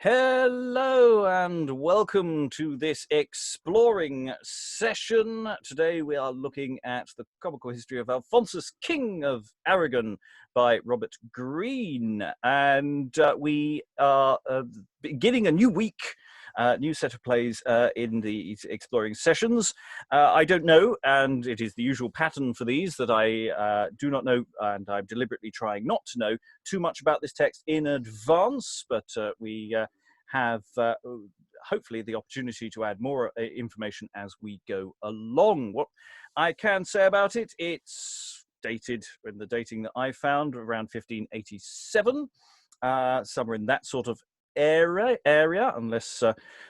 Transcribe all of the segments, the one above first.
Hello and welcome to this exploring session. Today we are looking at the Comical History of Alphonsus, King of Arragon by Robert Greene. And we are beginning a new week, new set of plays in these exploring sessions. I don't know, and it is the usual pattern for these, that I do not know, and I'm deliberately trying not to know too much about this text in advance, but we have hopefully the opportunity to add more information as we go along. What I can say about it, it's dated, in the dating that I found, around 1587, somewhere in that sort of area, unless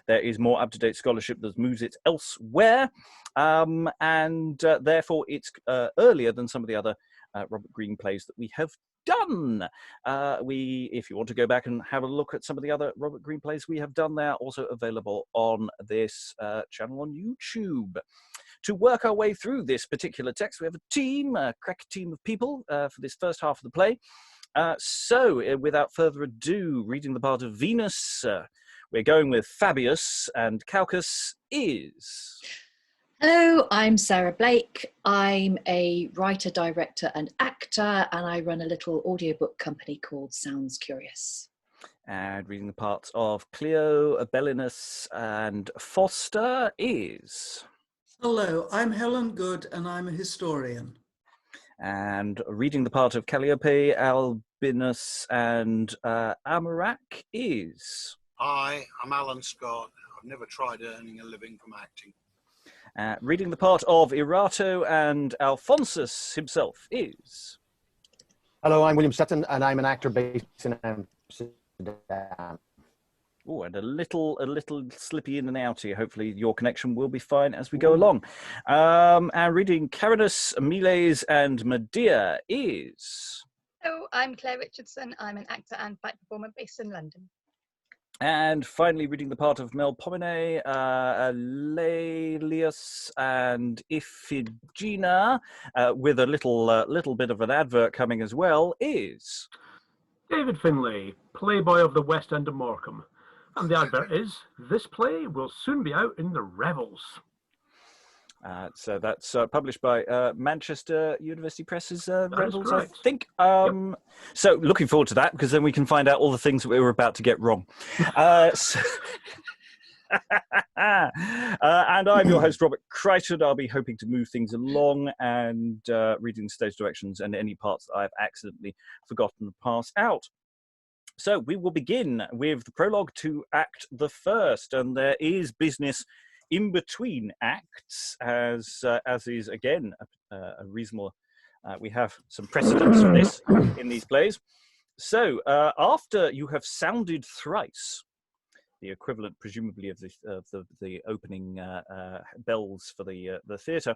there is more up-to-date scholarship that moves it elsewhere, and therefore it's earlier than some of the other Robert Greene plays that we have done. If you want to go back and have a look at some of the other Robert Greene plays we have done, they're also available on this channel on YouTube. To work our way through this particular text, we have a team, a crack team of people for this first half of the play. So, without further ado, reading the part of Venus, we're going with Fabius, and Calchas is... Hello, I'm Sarah Blake. I'm a writer, director and actor, and I run a little audiobook company called Sounds Curious. And reading the parts of Clio, Belinus and Fausta is... Hello, I'm Helen Good and I'm a historian. And reading the part of Calliope, Albinius and Amurack is... Hi, I'm Alan Scott. I've never tried earning a living from acting. Reading the part of Erato and Alphonsus himself is... Hello, I'm William Sutton, and I'm an actor based in Amsterdam. Oh, and a little slippy in and out here. Hopefully your connection will be fine as we go along. And reading Carinus, Miles and Medea is... Hello, I'm Claire Richardson. I'm an actor and fight performer based in London. And finally, reading the part of Melpomene, Laelius and Iphigena, with a little bit of an advert coming as well, is... David Findlay, playboy of the West End of Morecambe. And the advert is, this play will soon be out in the Revels. So that's published by Manchester University Press's Revels, I think. Yep. So looking forward to that, because then we can find out all the things that we were about to get wrong. And I'm your host, Robert Crighton. I'll be hoping to move things along and reading the stage directions and any parts that I've accidentally forgotten to pass out. So we will begin with the prologue to Act the First, and there is business in between acts, as is again a reasonable. We have some precedents for this in these plays. So after you have sounded thrice, the equivalent presumably of the opening bells for the theatre,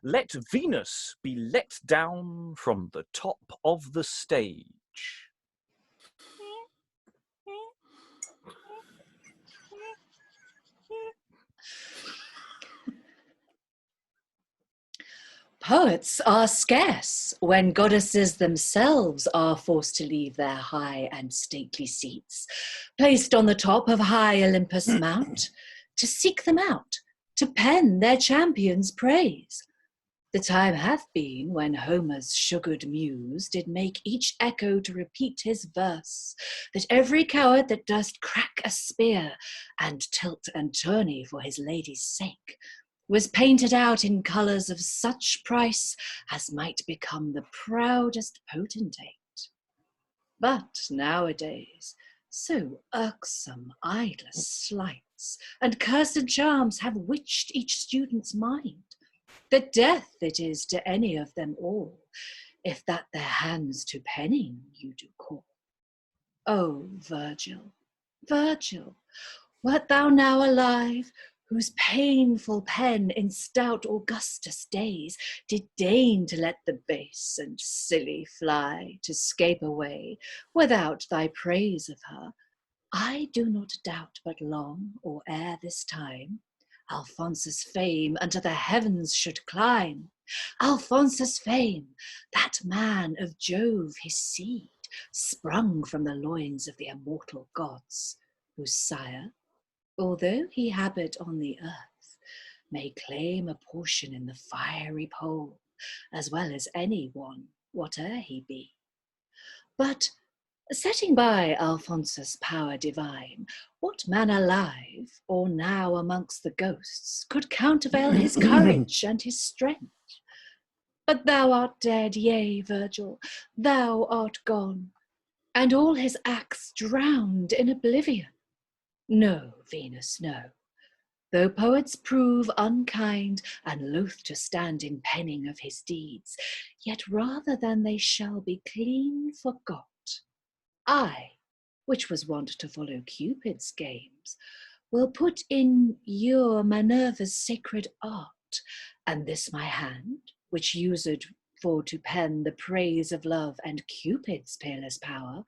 let Venus be let down from the top of the stage. Poets are scarce when goddesses themselves are forced to leave their high and stately seats, placed on the top of high Olympus mount, to seek them out, to pen their champions' praise. The time hath been when Homer's sugared muse did make each echo to repeat his verse, that every coward that durst crack a spear and tilt and tourney for his lady's sake was painted out in colours of such price as might become the proudest potentate. But nowadays, so irksome, idless sleights and cursed charms have witched each student's mind, that death it is to any of them all, if that their hands to penning you do call. O Virgil, Virgil, wert thou now alive, whose painful pen in stout Augustus' days did deign to let the base and silly fly to scape away without thy praise of her, I do not doubt but long, or ere this time, Alphonsus' fame unto the heavens should climb. Alphonsus' fame, that man of Jove his seed, sprung from the loins of the immortal gods, whose sire, although he habit on the earth, may claim a portion in the fiery pole, as well as any one, whate'er he be. But setting by Alphonsus' power divine, what man alive, or now amongst the ghosts, could countervail his courage and his strength? But thou art dead, yea, Virgil, thou art gone, and all his acts drowned in oblivion. No, Venus, no. Though poets prove unkind and loath to stand in penning of his deeds, yet rather than they shall be clean forgot, I, which was wont to follow Cupid's games, will put in your Minerva's sacred art, and this my hand, which used for to pen the praise of love and Cupid's peerless power,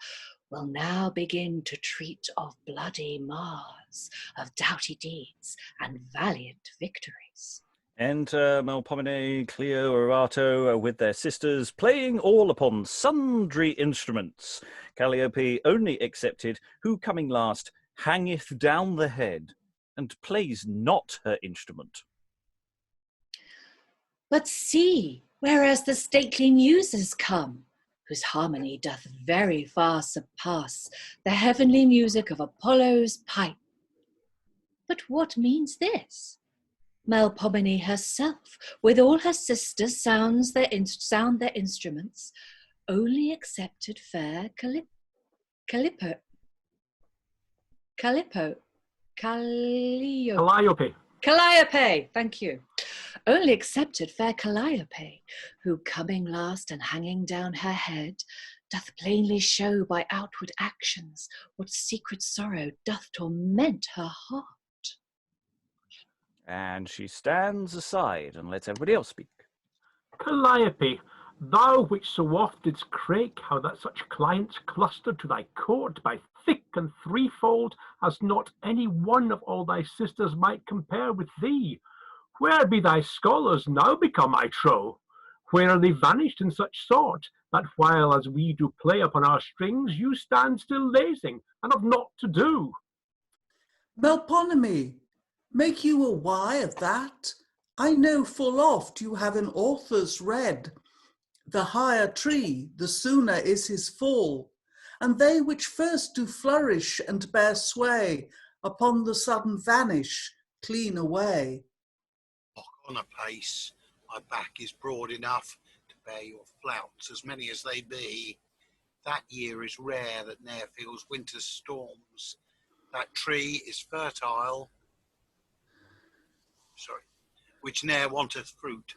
will now begin to treat of bloody Mars, of doughty deeds and valiant victories. Enter Melpomene, Clio, Erato with their sisters, playing all upon sundry instruments. Calliope only excepted, who coming last hangeth down the head, and plays not her instrument. But see, whereas the stately muses come, whose harmony doth very far surpass the heavenly music of Apollo's pipe. But what means this? Melpomene herself, with all her sisters, sound their instruments, only excepted fair Calliope. Calliope, thank you. Only excepted fair Calliope, who coming last and hanging down her head, doth plainly show by outward actions what secret sorrow doth torment her heart. And she stands aside and lets everybody else speak. Calliope, thou which so oft didst crake how that such clients clustered to thy court by thick and threefold, as not any one of all thy sisters might compare with thee, where be thy scholars now become, I trow? Where are they vanished in such sort, that while as we do play upon our strings, you stand still lazing, and have naught to do? Melpomene, make you a why of that? I know full oft you have in authors read, the higher tree, the sooner is his fall, and they which first do flourish and bear sway, upon the sudden vanish, clean away. On a pace, my back is broad enough to bear your flouts, as many as they be. That year is rare that ne'er feels winter's storms. That tree is fertile, which ne'er wanteth fruit,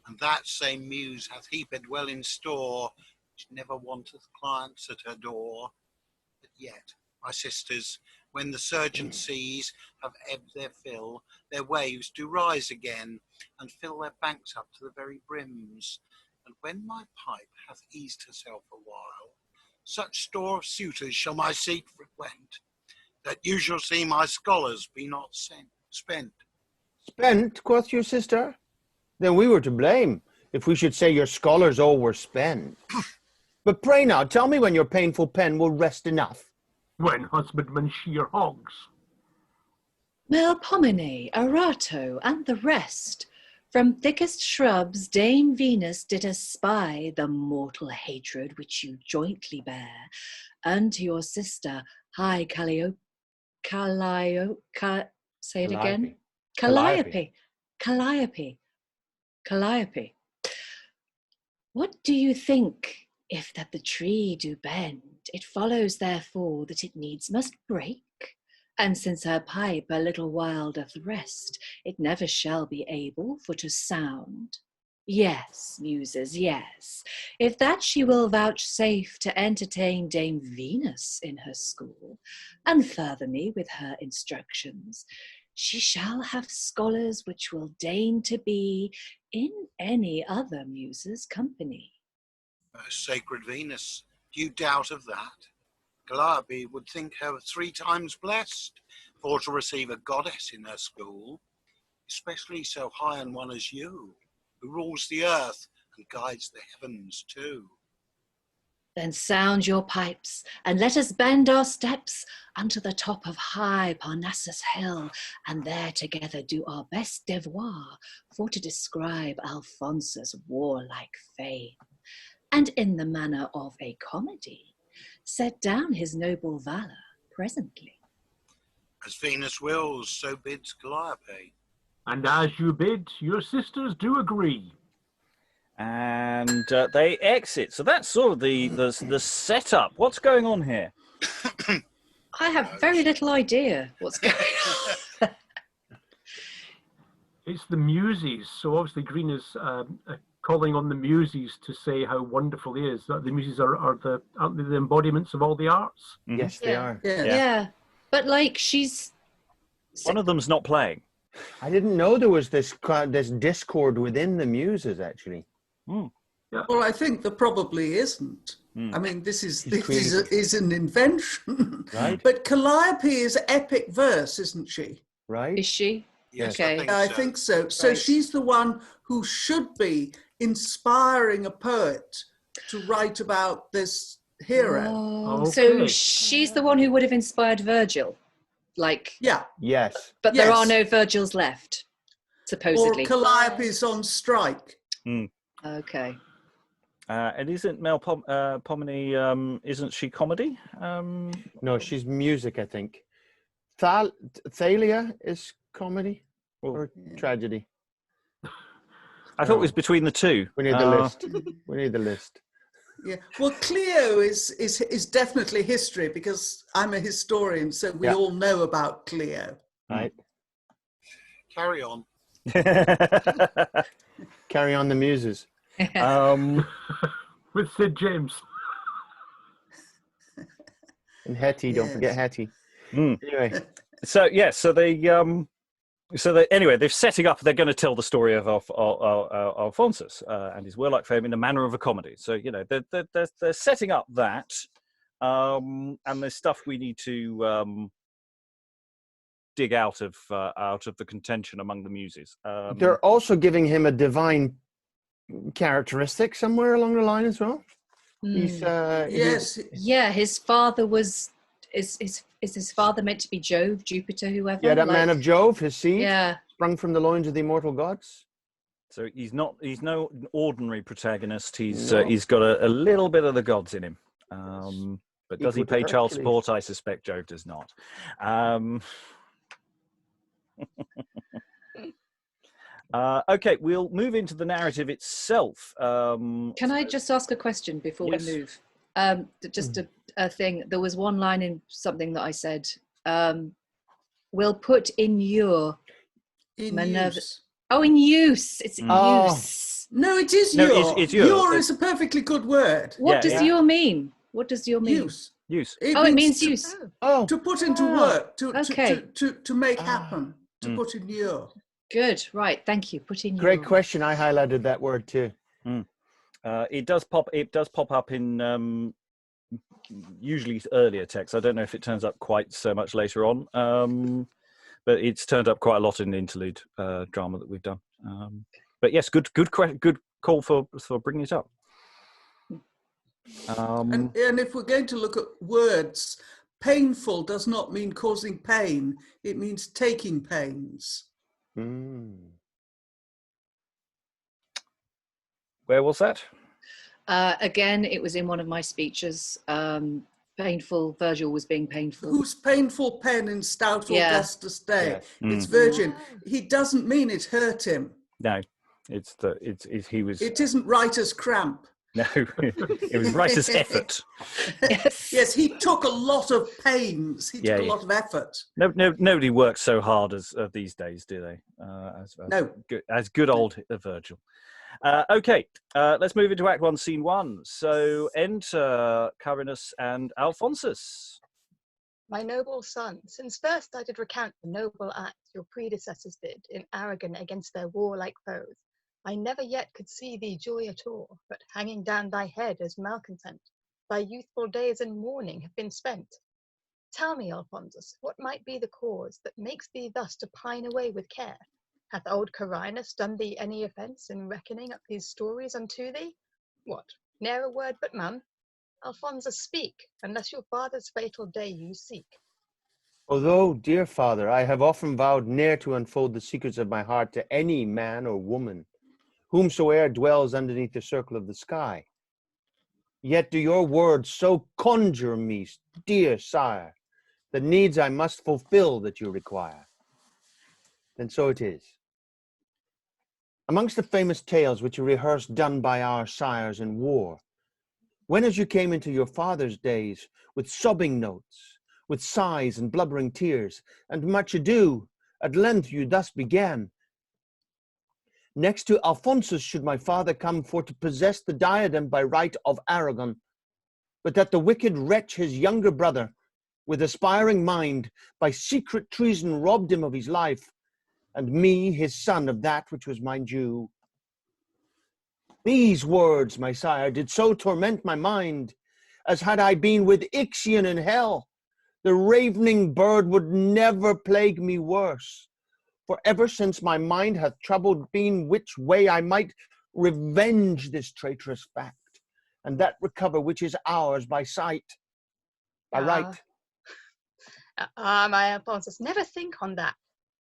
and that same muse hath heaped well in store, which never wanteth clients at her door. But yet, my sisters, when the surgent seas have ebbed their fill, their waves do rise again, and fill their banks up to the very brims. And when my pipe hath eased herself a while, such store of suitors shall my seat frequent, that you shall see my scholars be not spent. Spent, quoth your sister? Then we were to blame, if we should say your scholars all were spent. But pray now, tell me when your painful pen will rest enough. When husbandmen shear hogs. Melpomene, Erato, and the rest, from thickest shrubs Dame Venus did espy the mortal hatred which you jointly bear, unto your sister, high Calliope. Say it again. Calliope. What do you think, if that the tree do bend, it follows therefore that it needs must break? And since her pipe a little while doth rest, it never shall be able for to sound. Yes, muses, yes, if that she will vouchsafe to entertain Dame Venus in her school, and further me with her instructions, she shall have scholars which will deign to be in any other muse's company. Sacred Venus, do you doubt of that? Calliope would think her 3 times blessed, for to receive a goddess in her school, especially so high an one as you, who rules the earth and guides the heavens too. Then sound your pipes, and let us bend our steps unto the top of high Parnassus hill, and there together do our best devoir for to describe Alphonsus' warlike fame, and in the manner of a comedy set down his noble valour presently. As Venus wills, so bids Calliope. And as you bid, your sisters do agree. And they exit. So that's sort of the setup. What's going on here? I have very little idea what's going on. It's the Muses. So obviously Greene is calling on the Muses to say how wonderful he is. The Muses aren't they the embodiments of all the arts? Mhm. Yes, they are. Yeah. But like she's... One of them's not playing. I didn't know there was this discord within the Muses, actually. Mm. Yeah. Well, I think there probably isn't. Mm. I mean, this He's is an invention. Right. But Calliope is epic verse, isn't she? Right? Is she? Yes, Okay. I think so. So Right. she's the one who should be inspiring a poet to write about this hero. Oh, Okay. so she's the one who would have inspired Virgil. Like, Yeah. Yes. but there are Yes. no Virgils left, Or supposedly. Calliope's on strike. Okay. And isn't Melpomene, isn't she comedy? No, she's music, I think. Thalia is comedy or tragedy. I thought it was between the two. We need the list. We need the list. Yeah. Well, Clio is definitely history because I'm a historian, so we all know about Clio. Right. Carry on. Carry on the Muses. With Sid James. And Hetty, don't forget Hetty. Anyway. So anyway, they're setting up. They're going to tell the story of Alphonsus and his warlike fame in the manner of a comedy. So they're setting up that, and there's stuff we need to dig out of the contention among the Muses. They're also giving him a divine characteristic somewhere along the line as well. He's Yes. Yeah, his father was... Is his father meant to be Jove, Jupiter, whoever? that man of Jove, his seed, Yeah. sprung from the loins of the immortal gods. So he's no ordinary protagonist. He's No. he's got a little bit of the gods in him. But does he Equal to pay child Hercules. support? I suspect Jove does not. Okay, we'll move into the narrative itself. Can I just ask a question before Yes. we move? Just a thing. There was one line in something that I said. We'll put in your... In Minerva- use. Oh, in use. It's Oh. use. No, it is No, your. it's your. Your is a perfectly good word. What Yeah, does yeah. your mean? What does your mean? Use. Use. It means use. Oh, To put into Ah, work, okay. to make happen, to Mm. put in your. Good. Right. Thank you. Put in great your. question. I highlighted that word too. It does pop up in usually earlier texts. I don't know if it turns up quite so much later on, but it's turned up quite a lot in the interlude drama that we've done. But yes, good call for bringing it up. And if we're going to look at words, painful does not mean causing pain. It means taking pains. Where was that? Again, it was in one of my speeches. Painful. Virgil was being painful. Whose painful pen in stout Yeah. Augustus day? Yes. It's Virgin. He doesn't mean it hurt him. No, he was. It isn't writer's cramp. No, it was writer's effort. Yes. Yes, he took a lot of pains. He took a lot of effort. Nobody works so hard as these days, do they? No. As good old Virgil. Okay, let's move into Act 1, Scene 1. So enter Carinus and Alphonsus. My noble son, since first I did recount the noble act your predecessors did in Arragon against their warlike foes, I never yet could see thee joy at all, but hanging down thy head as malcontent, thy youthful days in mourning have been spent. Tell me, Alphonsus, what might be the cause that makes thee thus to pine away with care? Hath old Carinus done thee any offence in reckoning up these stories unto thee? What, ne'er a word but mum? Alphonsus, speak, unless your father's fatal day you seek. Although, dear father, I have often vowed ne'er to unfold the secrets of my heart to any man or woman, whomsoe'er dwells underneath the circle of the sky. Yet do your words so conjure me, dear sire, the needs I must fulfill that you require. Then so it is. Amongst the famous tales which you rehearsed done by our sires in war, when as you came into your father's days, with sobbing notes, with sighs and blubbering tears, and much ado, at length you thus began. Next to Alphonsus should my father come for to possess the diadem by right of Arragon, but that the wicked wretch, his younger brother, with aspiring mind, by secret treason robbed him of his life, and me, his son, of that which was mine due. These words, my sire, did so torment my mind, as had I been with Ixion in hell, the ravening bird would never plague me worse. For ever since my mind hath troubled been which way I might revenge this traitorous fact, and that recover which is ours by sight, by right. My Alphonsus, never think on that.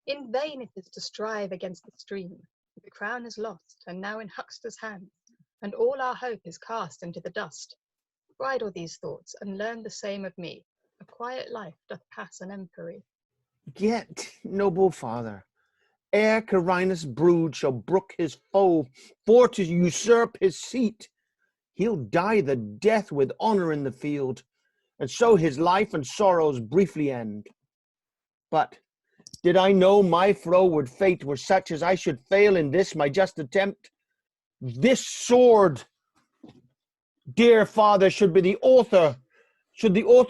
In vain it is to strive against the stream. The crown is lost, and now in huckster's hands, and all our hope is cast into the dust. Bridle these thoughts, and learn the same of me. A quiet life doth pass an empery. Yet, noble father, ere Carinus' brood shall brook his foe for to usurp his seat, he'll die the death with honour in the field, and so his life and sorrows briefly end. But did I know my froward fate were such as I should fail in this my just attempt, this sword, dear father, should the author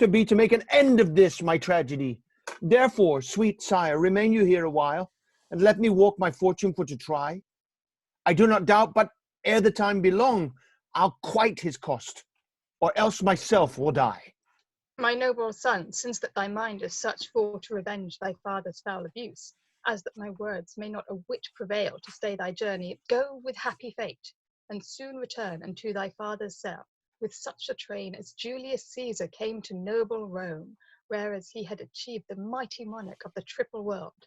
be to make an end of this my tragedy. Therefore, sweet sire, remain you here a while, and let me walk my fortune for to try. I do not doubt, but ere the time be long, I'll quite his cost, or else myself will die. My noble son, since that thy mind is such for to revenge thy father's foul abuse, as that my words may not a whit prevail to stay thy journey, go with happy fate, and soon return unto thy father's cell, with such a train as Julius Caesar came to noble Rome, whereas he had achieved the mighty monarch of the triple world.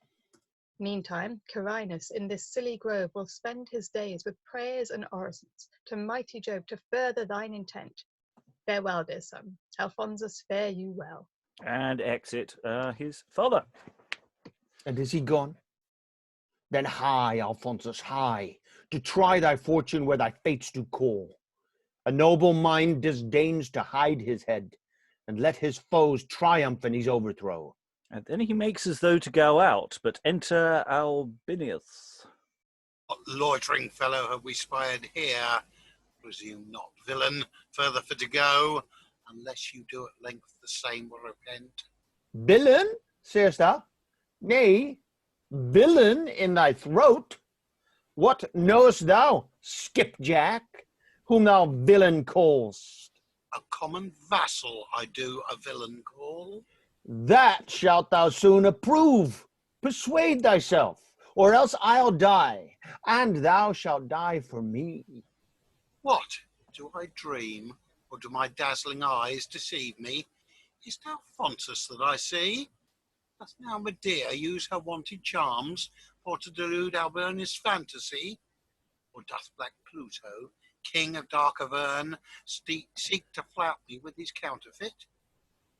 Meantime, Carinus in this silly grove will spend his days with prayers and orisons to mighty Jove to further thine intent. Farewell, dear son. Alphonsus, fare you well. And exit his father. And is he gone? Then hie, Alphonsus, hie, to try thy fortune where thy fates do call. A noble mind disdains to hide his head, and let his foes triumph in his overthrow. And then he makes as though to go out, but enter Albinius. What loitering fellow have we spied here? Presume not, villain, further for to go, unless you do at length the same will repent. Villain, sayest thou? Nay, villain in thy throat. What knowest thou, skipjack, whom thou villain call'st? A common vassal I do a villain call. That shalt thou soon approve. Persuade thyself, or else I'll die, and thou shalt die for me. What? Do I dream, or do my dazzling eyes deceive me? Is it Alphonsus that I see? Doth now Medea use her wonted charms for to delude Albinius' fantasy? Or doth black Pluto, king of dark Avern, seek to flout me with his counterfeit?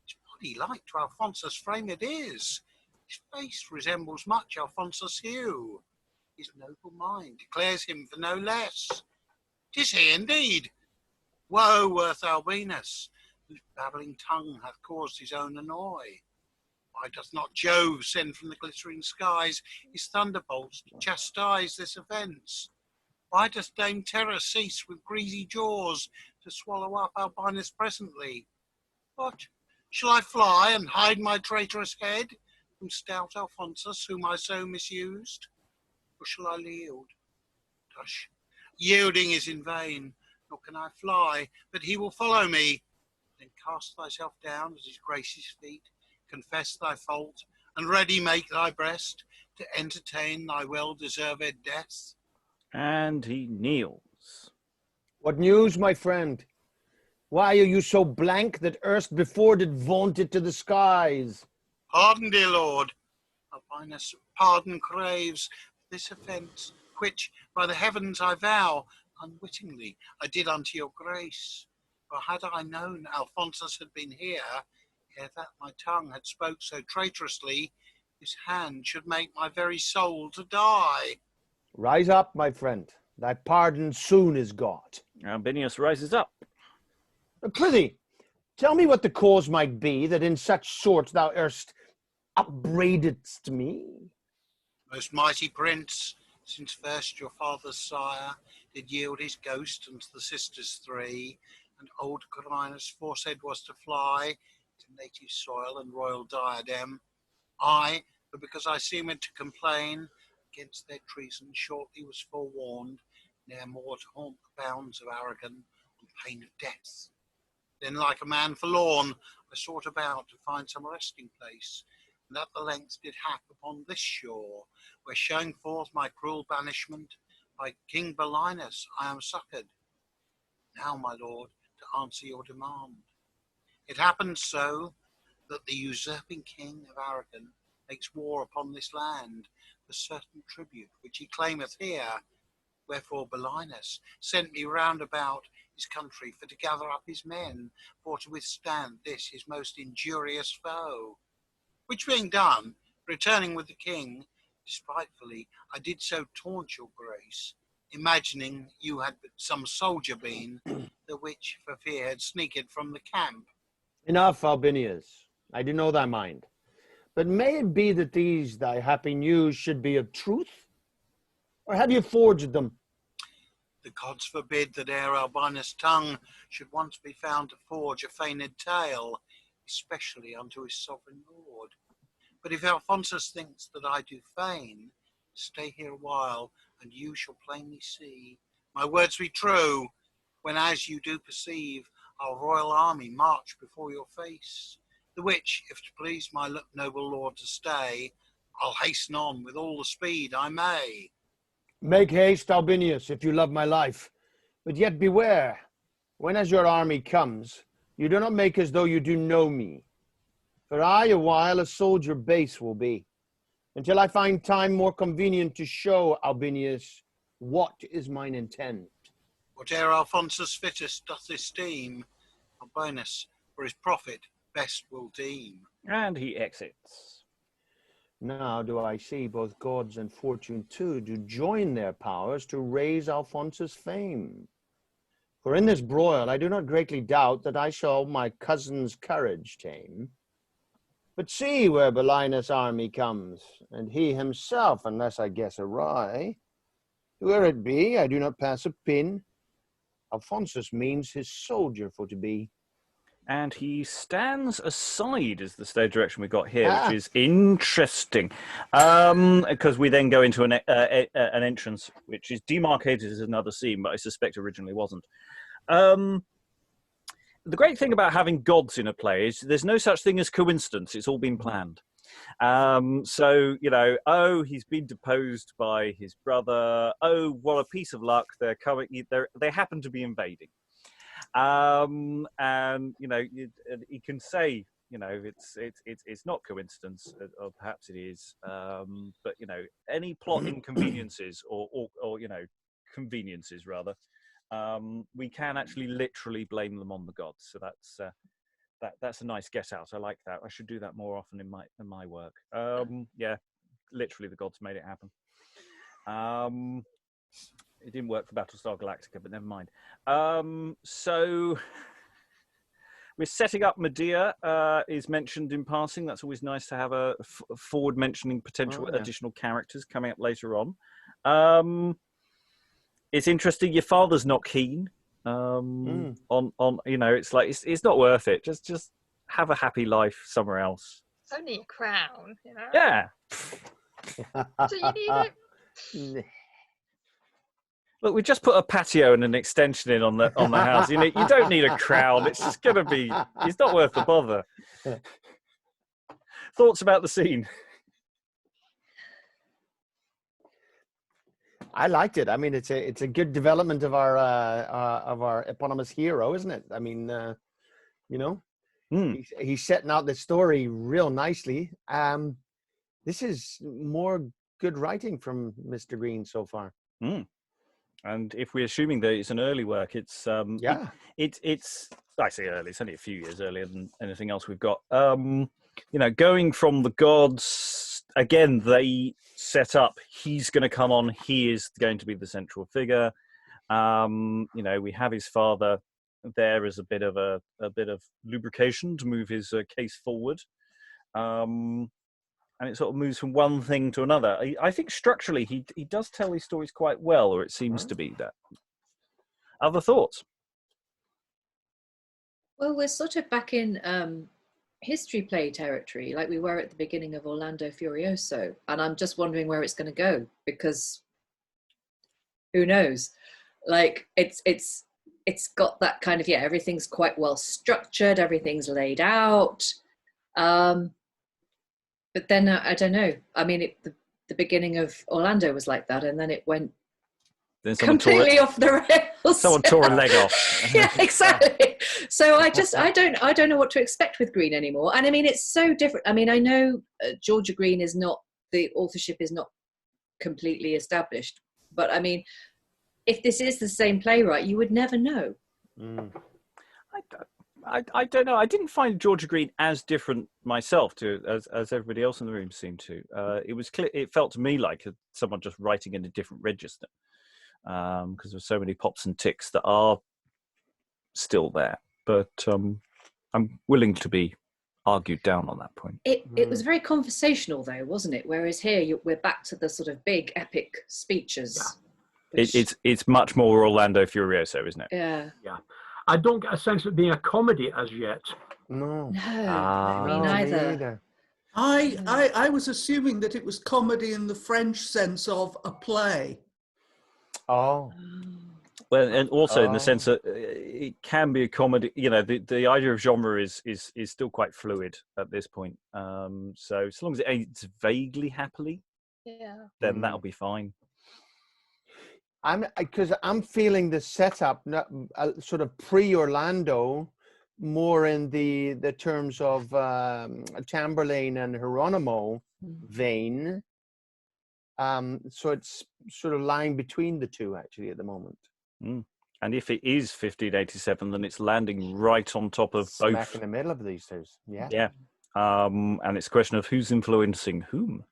His body like to Alphonsus' frame it is. His face resembles much Alphonsus' hue. His noble mind declares him for no less. 'Tis he indeed. Woe worth Albinus, whose babbling tongue hath caused his own annoy. Why doth not Jove send from the glittering skies his thunderbolts to chastise this offence? Why doth Dame Terror cease with greasy jaws to swallow up Albinus presently? What, shall I fly and hide my traitorous head from stout Alphonsus, whom I so misused? Or shall I yield? Tush, yielding is in vain, nor can I fly, but he will follow me. Then cast thyself down at his grace's feet, confess thy fault, and ready make thy breast to entertain thy well-deserved death. And he kneels. What news, my friend? Why are you so blank that erst before did vaunt it to the skies? Pardon, dear lord, Albinus pardon craves this offence, which, by the heavens I vow, unwittingly I did unto your grace. For had I known Alphonsus had been here, ere that my tongue had spoke so traitorously, his hand should make my very soul to die. Rise up, my friend, thy pardon soon is got. Albinius rises up. Prithee, tell me what the cause might be, that in such sort thou erst upbraidedst me. Most mighty prince, since first your father's sire did yield his ghost unto the sisters three, and old Carinus foresaid was to fly to native soil and royal diadem, I, but because I seemed to complain against their treason, shortly was forewarned ne'er more to haunt the bounds of Arragon on pain of death. Then, like a man forlorn, I sought about to find some resting place, and at the length did hap upon this shore, where showing forth my cruel banishment, by King Belinus I am succoured. Now, my lord, to answer your demand. It happened so, that the usurping king of Arragon makes war upon this land, for certain tribute which he claimeth here, wherefore Belinus sent me round about his country for to gather up his men, for to withstand this his most injurious foe. Which being done, returning with the king, despitefully I did so taunt your grace, imagining you had some soldier been, the which for fear had sneaked from the camp. Enough, Albinius, I do know thy mind. But may it be that these thy happy news should be of truth? Or have you forged them? The gods forbid that ere Albinus' tongue should once be found to forge a feigned tale, especially unto his sovereign lord. But if Alphonsus thinks that I do feign, stay here a while, and you shall plainly see my words be true, when as you do perceive our royal army march before your face, the which, if to please my noble lord to stay, I'll hasten on with all the speed I may. Make haste, Albinius, if you love my life. But yet beware, when as your army comes, you do not make as though you do know me. For I a while a soldier base will be, until I find time more convenient to show Albinius what is mine intent. Whate'er Alphonsus fittest doth esteem, Albinus for his profit best will deem. And he exits. Now do I see both gods and fortune too do join their powers to raise Alphonsus' fame. For in this broil I do not greatly doubt that I shall my cousin's courage tame. But see where Belinus' army comes, and he himself, unless I guess awry. Whoe'er it be, I do not pass a pin. Alphonsus means his soldier for to be. And he stands aside is the stage direction we got here, which is interesting, because we then go into an entrance which is demarcated as another scene, but I suspect originally wasn't. The great thing about having gods in a play is there's no such thing as coincidence. It's all been planned. So, you know, oh, he's been deposed by his brother. Oh, what a piece of luck. They're coming. They happen to be invading. And you know, he can say, you know, it's not coincidence, or perhaps it is. But you know, any plot inconveniences or you know, conveniences rather, we can actually literally blame them on the gods. So that's a nice get out. I like that. I should do that more often in my work. Yeah, literally the gods made it happen. It didn't work for Battlestar Galactica, but never mind. So we're setting up Medea, is mentioned in passing. That's always nice to have a forward mentioning potential additional characters coming up later on. It's interesting. Your father's not keen on you know. It's like it's not worth it. Just have a happy life somewhere else. It's only a crown, you know. Yeah. Do you need it? Look, we just put a patio and an extension in on the house. You know, you don't need a crown. It's just going to be. It's not worth the bother. Thoughts about the scene? I liked it. I mean, it's a good development of our eponymous hero, isn't it? I mean, you know, he's setting out the story real nicely. This is more good writing from Mr. Greene so far. And if we're assuming that it's an early work, it's it's I say early. It's only a few years earlier than anything else we've got. You know, going from the gods again, they set up. He's going to come on. He is going to be the central figure. You know, we have his father there as a bit of lubrication to move his case forward. And it sort of moves from one thing to another. I think structurally he does tell these stories quite well, or it seems to be that. Other thoughts? Well, we're sort of back in history play territory, like we were at the beginning of Orlando Furioso, and I'm just wondering where it's going to go, because who knows? Like it's got that kind of, everything's quite well structured, everything's laid out. But then I don't know. I mean, the beginning of Orlando was like that, and then it went completely off the rails. Someone tore a leg off. Yeah, exactly. So I don't know what to expect with Greene anymore. And I mean, it's so different. I mean, I know Georgia Greene is not, the authorship is not completely established, but I mean, if this is the same playwright, you would never know. I don't know. I didn't find Georgia Greene as different myself as everybody else in the room seemed to. It was clear. It felt to me like someone just writing in a different register, because there's so many pops and ticks that are still there. But I'm willing to be argued down on that point. It was very conversational though, wasn't it? Whereas here we're back to the sort of big epic speeches. Yeah. It's much more Orlando Furioso, isn't it? Yeah. Yeah. I don't get a sense of it being a comedy as yet. No, me neither. I was assuming that it was comedy in the French sense of a play. Oh. Well, and also in the sense that it can be a comedy. You know, the idea of genre is still quite fluid at this point. So as long as it's vaguely happily, then that'll be fine. I'm feeling the setup, sort of pre-Orlando, more in the terms of Chamberlain and Hieronymo vein. So it's sort of lying between the two actually at the moment. And if it is 1587, then it's landing right on top of both. Smack in the middle of these two. Yeah. Yeah. And it's a question of who's influencing whom.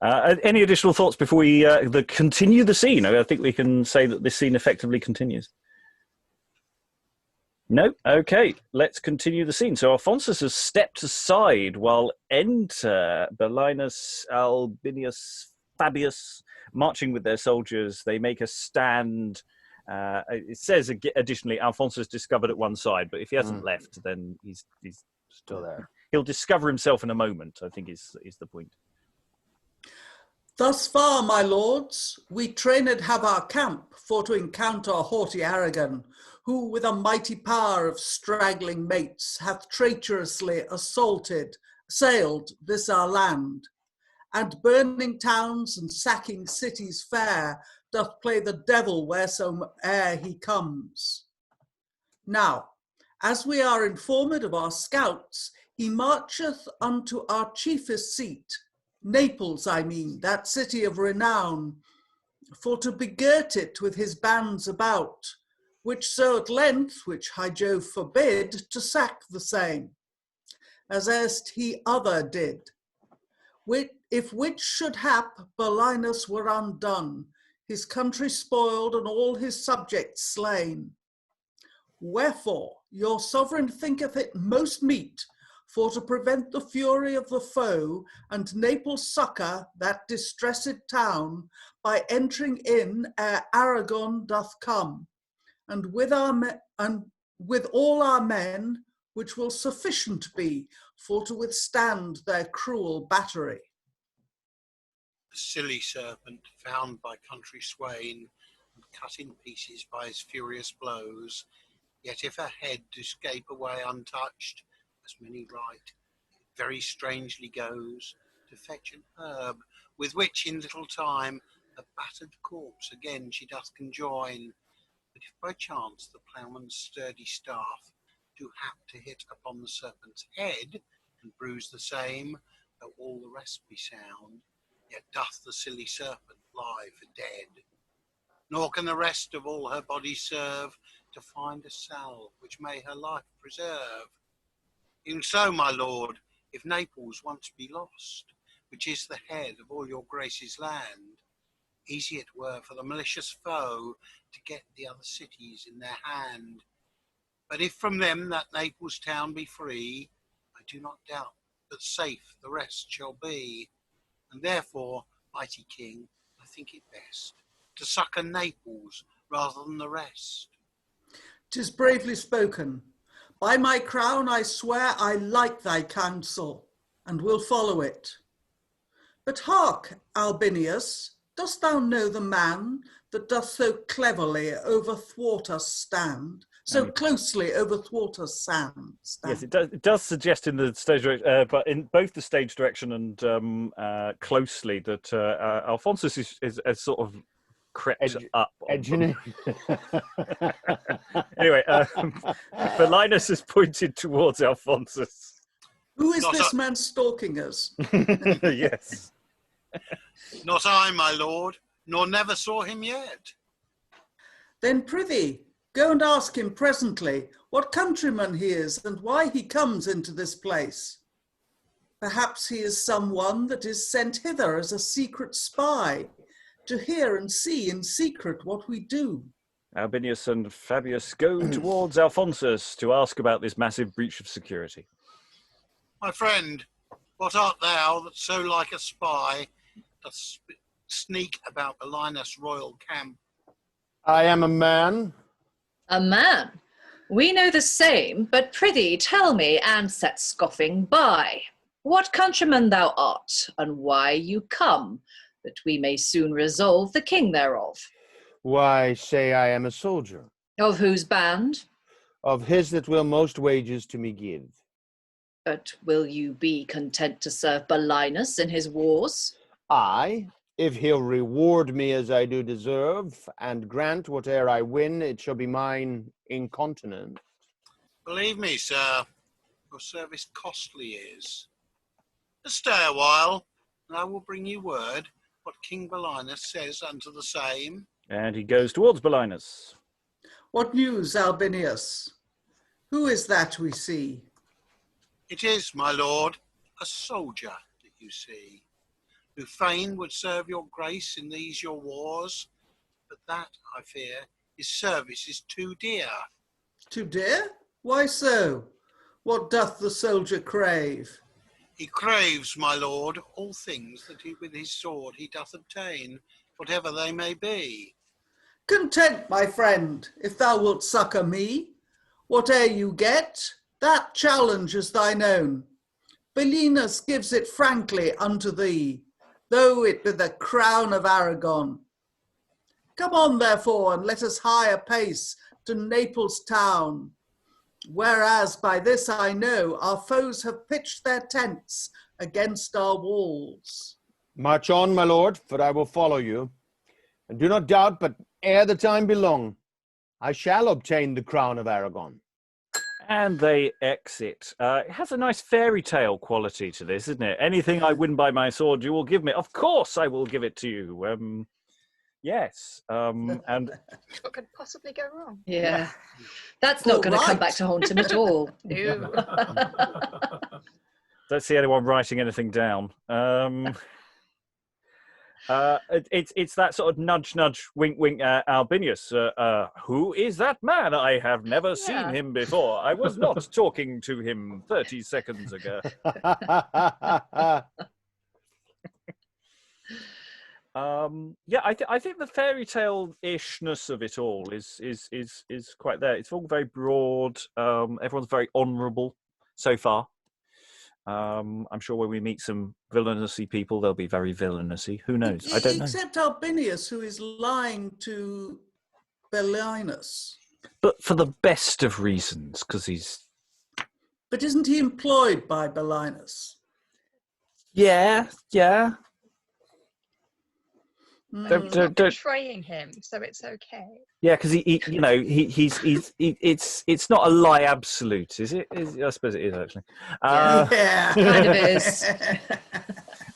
Any additional thoughts before we continue the scene? I think we can say that this scene effectively continues. No? Okay, let's continue the scene. So Alphonsus has stepped aside while enter Belinus, Albinius, Fabius, marching with their soldiers. They make a stand. It says additionally, Alphonsus discovered at one side, but if he hasn't left, then he's still there. He'll discover himself in a moment, I think is the point. Thus far, my lords, we trained have our camp for to encounter haughty Arragon, who with a mighty power of straggling mates hath traitorously assailed this our land, and burning towns and sacking cities fair, doth play the devil wheresoe'er he comes. Now, as we are informed of our scouts, he marcheth unto our chiefest seat, Naples, I mean, that city of renown, for to begirt it with his bands about, which so at length, which high Jove forbid, to sack the same, as erst he other did. If which should hap, Belinus were undone, his country spoiled and all his subjects slain. Wherefore your sovereign thinketh it most meet, for to prevent the fury of the foe, and Naples succour that distressed town, by entering in ere Arragon doth come, and with all our men, which will sufficient be for to withstand their cruel battery. A silly serpent found by country swain, and cut in pieces by his furious blows, yet if her head do scape away untouched, as many right, very strangely goes to fetch an herb, with which in little time a battered corpse again she doth conjoin. But if by chance the ploughman's sturdy staff do hap to hit upon the serpent's head, and bruise the same, though all the rest be sound, yet doth the silly serpent lie for dead. Nor can the rest of all her body serve to find a salve which may her life preserve. Even so, my lord, if Naples once be lost, which is the head of all your grace's land, easy it were for the malicious foe to get the other cities in their hand. But if from them that Naples town be free, I do not doubt that safe the rest shall be. And therefore, mighty king, I think it best to succour Naples rather than the rest. 'Tis bravely spoken. By my crown I swear I like thy counsel, and will follow it. But hark, Albinius, dost thou know the man that doth so cleverly overthwart us stand, so closely overthwart us stand? Yes, it does suggest in the stage, but in both the stage direction and closely, that Alphonsus is sort of crept up. Edging Anyway, Belinus has pointed towards Alphonsus. Who is Not this a- man stalking us? Yes. Not I, my lord, nor never saw him yet. Then prithee, go and ask him presently what countryman he is and why he comes into this place. Perhaps he is someone that is sent hither as a secret spy, to hear and see in secret what we do. Albinius and Fabius go towards Alphonsus to ask about this massive breach of security. My friend, what art thou that so like a spy doth sneak about Belinus' royal camp? I am a man. A man? We know the same, but prithee tell me, and set scoffing by, what countryman thou art, and why you come, that we may soon resolve the king thereof. Why, say I am a soldier, Of whose band? of his that will most wages to me give. But will you be content to serve Belinus in his wars? I, if he'll reward me as I do deserve, and grant whate'er I win, it shall be mine incontinent. Believe me, sir, your service costly is. Stay a while, and I will bring you word what King Belinus says unto the same. And he goes towards Belinus. What news, Albinius? Who is that we see? It is, my lord, a soldier that you see, who fain would serve your grace in these your wars, but that, I fear, his service is too dear. Too dear? Why so? What doth the soldier crave? He craves, my lord, all things that he with his sword he doth obtain, whatever they may be. Content, my friend, if thou wilt succour me. Whate'er you get, that challenge is thine own. Belinus gives it frankly unto thee, though it be the crown of Arragon. Come on, therefore, and let us hie apace to Naples town, whereas by this I know our foes have pitched their tents against our walls. March on, my lord, for I will follow you. And do not doubt, but ere the time be long, I shall obtain the crown of Arragon. And they exit. It has a nice fairy tale quality to this, isn't it? Anything I win by my sword, you will give me. Of course I will give it to you. Yes. And What could possibly go wrong? Yeah. That's not going to come back to haunt him at all. No. don't see anyone writing anything down. It's that sort of nudge, wink, wink, Albinius. Who is that man? I have never seen him before. I was not talking to him 30 seconds ago. I think the fairy tale ishness of it all is quite there. It's all very broad. Everyone's very honourable so far. I'm sure when we meet some villainousy people, they'll be very villainousy. Who knows? I don't know. Except Albinius, who is lying to Belinus. But for the best of reasons, because he's But isn't he employed by Belinus? Yeah. But he's not betraying him, so it's okay. Yeah, because it's not a lie absolute, is it? I suppose it is actually. Yeah. Kind of is.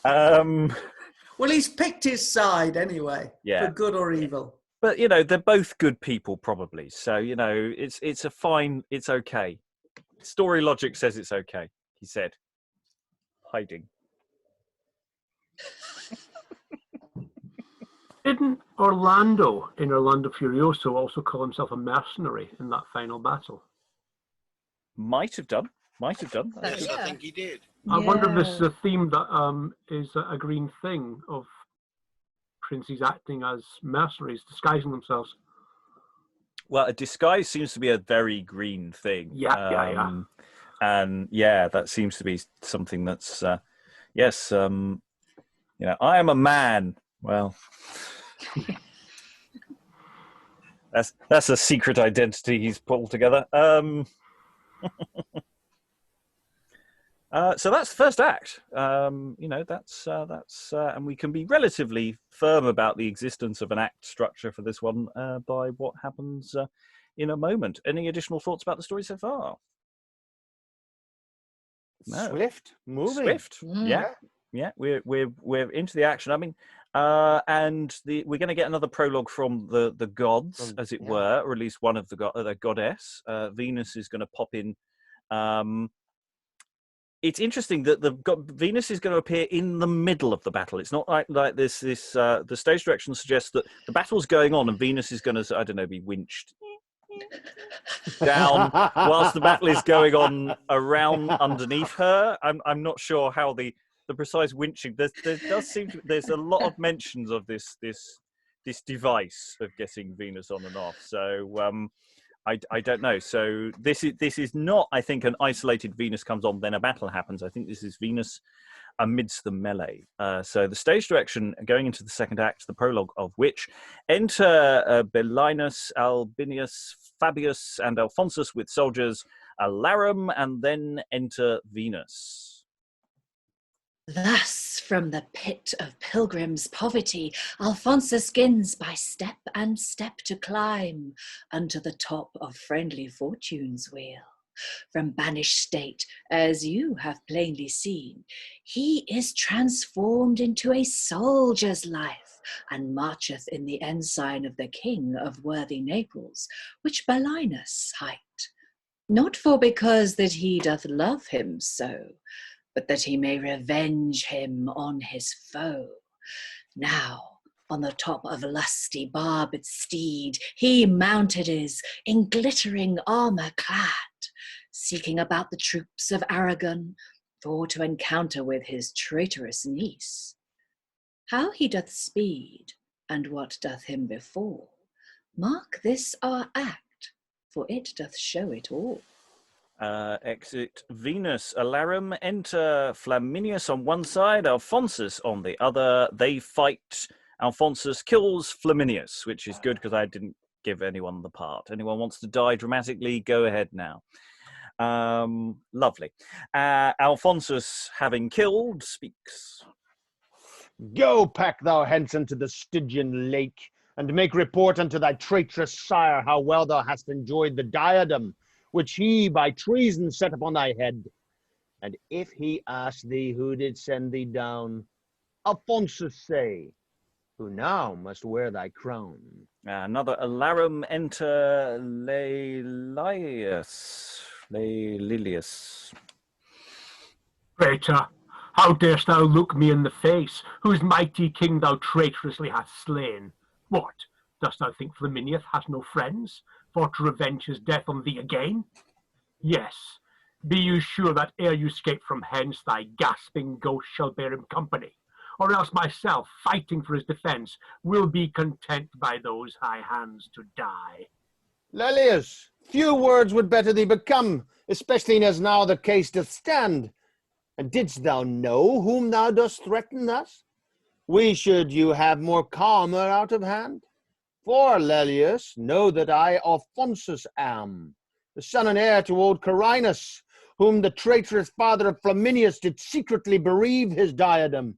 Well, he's picked his side anyway, Yeah. for good or evil. But they're both good people, probably. So it's okay. Story logic says it's okay. He said, hiding. Didn't Orlando in Orlando Furioso also call himself a mercenary in that final battle? Might have done. Yes, I think he did. I wonder if this is a theme that is a Green thing of princes acting as mercenaries, disguising themselves. Well, a disguise seems to be a very Green thing. Yeah. And that seems to be something that's yes. I am a man. Well, that's a secret identity he's pulled together. So that's the first act. That's and we can be relatively firm about the existence of an act structure for this one by what happens in a moment. Any additional thoughts about the story so far? No. Swift, moving. Swift. Yeah. We're into the action. I mean, and we're going to get another prologue from the gods, as it were, or at least one of the goddess. Venus is going to pop in. It's interesting that Venus is going to appear in the middle of the battle. It's not like this. The stage direction suggests that the battle's going on and Venus is going to, I don't know, be winched down whilst the battle is going on around underneath her. I'm not sure how the precise winching. There does seem to, there's a lot of mentions of this device of getting Venus on and off. So I don't know. So this is not, I think, an isolated Venus comes on, then a battle happens. I think this is Venus amidst the melee. So the stage direction going into the second act, the prologue of which enter Belinus, Albinius, Fabius, and Alphonsus with soldiers, Alarum, and then enter Venus. Thus, from the pit of pilgrim's poverty, Alphonsus gins by step and step to climb unto the top of friendly fortune's wheel. From banished state, as you have plainly seen, he is transformed into a soldier's life, and marcheth in the ensign of the king of worthy Naples, which Belinus hight. Not for because that he doth love him so, but that he may revenge him on his foe. Now, on the top of lusty barbed steed, he mounted is, in glittering armour clad, seeking about the troops of Arragon, for to encounter with his traitorous niece. How he doth speed, and what doth him befall, mark this our act, for it doth show it all. Exit Venus, Alarum, enter Flaminius on one side, Alphonsus on the other. They fight. Alphonsus kills Flaminius, which is good because I didn't give anyone the part. Anyone wants to die dramatically, go ahead now. Lovely. Alphonsus, having killed, speaks. Go, pack thou hence into the Stygian lake, and make report unto thy traitorous sire how well thou hast enjoyed the diadem which he by treason set upon thy head. And if he ask thee who did send thee down, Alphonsus say, who now must wear thy crown. Another Alarum, enter Laelius. Traitor, how darest thou look me in the face, whose mighty king thou traitorously hast slain? What, dost thou think Flaminius has no friends, for to revenge his death on thee again? Yes, be you sure that ere you escape from hence, thy gasping ghost shall bear him company, or else myself, fighting for his defence, will be content by those high hands to die. Laelius, few words would better thee become, especially as now the case doth stand. And didst thou know whom thou dost threaten thus? We should you have more calmer out of hand. For, Laelius, know that I Alphonsus am, the son and heir to old Carinus, whom the traitorous father of Flaminius did secretly bereave his diadem.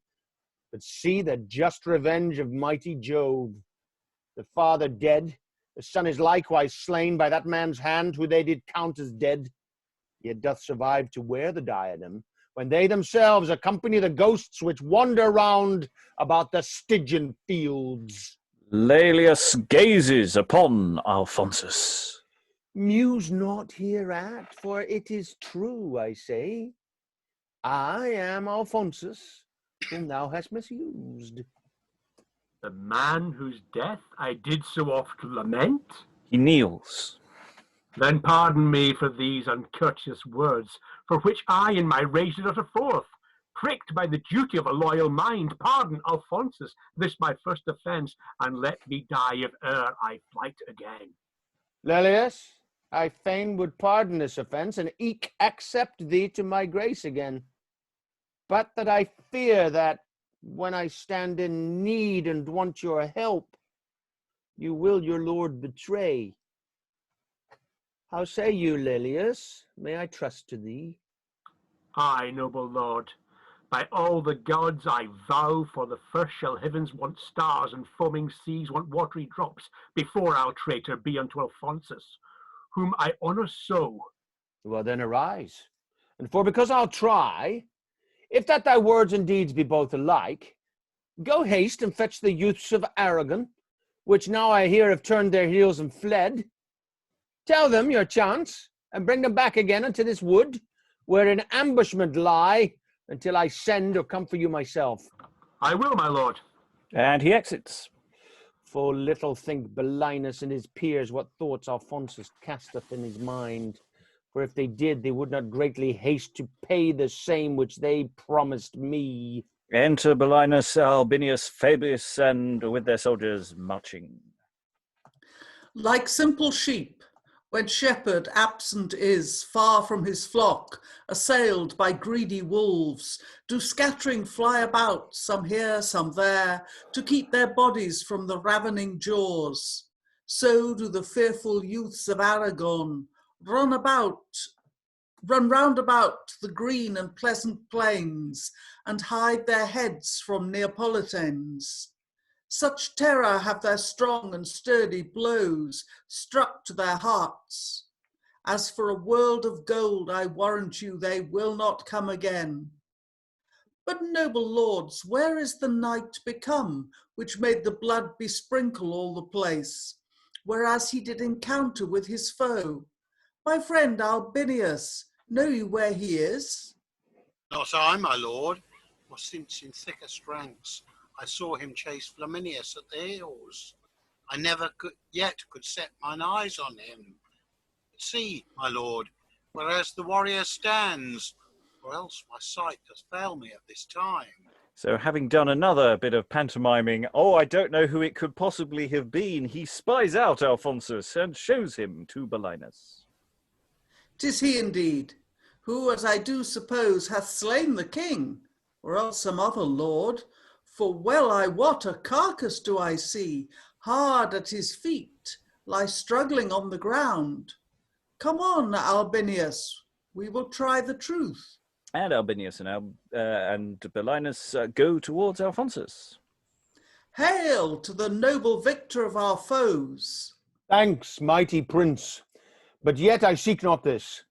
But see the just revenge of mighty Jove. The father dead, the son is likewise slain by that man's hand who they did count as dead, yet doth survive to wear the diadem, when they themselves accompany the ghosts which wander round about the Stygian fields. Laelius gazes upon Alphonsus. Muse not hereat, for it is true, I say. I am Alphonsus, whom thou hast misused. The man whose death I did so oft lament? He kneels. Then pardon me for these uncourteous words, for which I in my rage did utter forth. Pricked by the duty of a loyal mind, pardon, Alphonsus, this my first offence, and let me die if e'er I flight again. Laelius, I fain would pardon this offence, and eke accept thee to my grace again. But that I fear that, when I stand in need and want your help, you will your lord betray. How say you, Laelius? May I trust to thee? Aye, noble lord, by all the gods I vow, for the first shall heavens want stars, and foaming seas want watery drops, before I'll traitor be unto Alphonsus, whom I honour so. Well then arise, and for because I'll try, if that thy words and deeds be both alike, go haste and fetch the youths of Arragon, which now I hear have turned their heels and fled. Tell them your chance, and bring them back again unto this wood, where in ambushment lie, until I send or come for you myself. I will, my lord. And he exits. For little think Belinus and his peers what thoughts Alphonsus casteth in his mind. For if they did, they would not greatly haste to pay the same which they promised me. Enter Belinus, Albinius, Fabius, and with their soldiers marching. Like simple sheep, when shepherd absent is, far from his flock, assailed by greedy wolves, do scattering fly about, some here, some there, to keep their bodies from the ravening jaws. So do the fearful youths of Arragon run round about the green and pleasant plains, and hide their heads from Neapolitans. Such terror have their strong and sturdy blows struck to their hearts. As for a world of gold, I warrant you they will not come again. But noble lords, where is the night become, which made the blood besprinkle all the place, whereas he did encounter with his foe? My friend Albinius, know you where he is? Not I, my lord, for since in thickest ranks I saw him chase Flaminius at the heels, I never could set mine eyes on him. But see, my lord, whereas the warrior stands, or else my sight does fail me at this time. So having done another bit of pantomiming, I don't know who it could possibly have been, he spies out Alphonsus and shows him to Belinus. 'Tis he indeed, who, as I do suppose, hath slain the king, or else some other lord, for well I wot a carcass do I see, hard at his feet, lie struggling on the ground. Come on, Albinius, we will try the truth. And Albinius and Belinus go towards Alphonsus. Hail to the noble victor of our foes. Thanks, mighty prince, but yet I seek not this.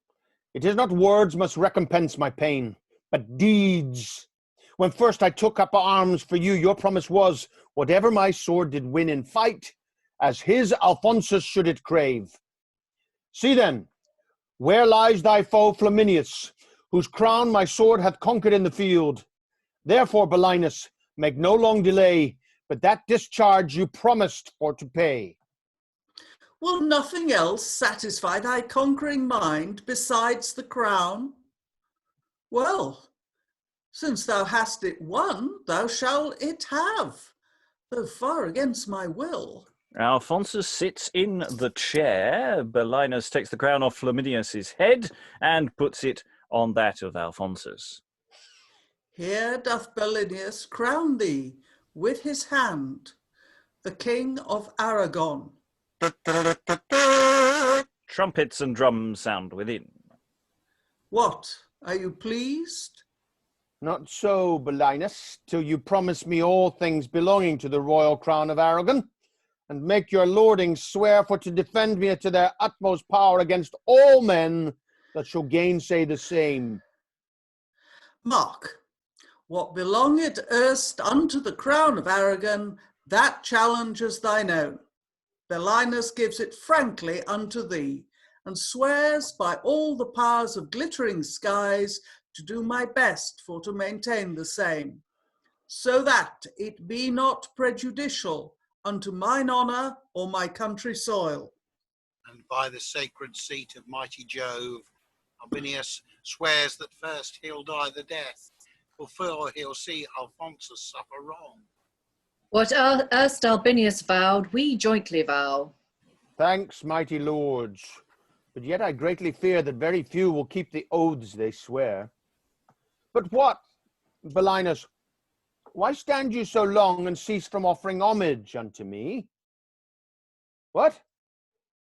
It is not words must recompense my pain, but deeds. When first I took up arms for you, your promise was, whatever my sword did win in fight, as his Alphonsus should it crave. See then, where lies thy foe Flaminius, whose crown my sword hath conquered in the field. Therefore, Belinus, make no long delay, but that discharge you promised for to pay. Will nothing else satisfy thy conquering mind besides the crown? Well, since thou hast it won, thou shalt it have, though far against my will. Alphonsus sits in the chair. Belinus takes the crown off Flaminius's head and puts it on that of Alphonsus. Here doth Belinus crown thee with his hand, the king of Arragon. Trumpets and drums sound within. What, are you pleased? Not so, Belinus, till you promise me all things belonging to the royal crown of Arragon, and make your lordings swear for to defend me to their utmost power against all men that shall gainsay the same. Mark, what belonged erst unto the crown of Arragon, that challenges thine own. Belinus gives it frankly unto thee, and swears by all the powers of glittering skies to do my best for to maintain the same, so that it be not prejudicial unto mine honour or my country soil. And by the sacred seat of mighty Jove, Albinius swears that first he'll die the death, before he'll see Alphonsus suffer wrong. What erst Albinius vowed, we jointly vow. Thanks, mighty lords, but yet I greatly fear that very few will keep the oaths they swear. But what, Belinus, why stand you so long and cease from offering homage unto me? What?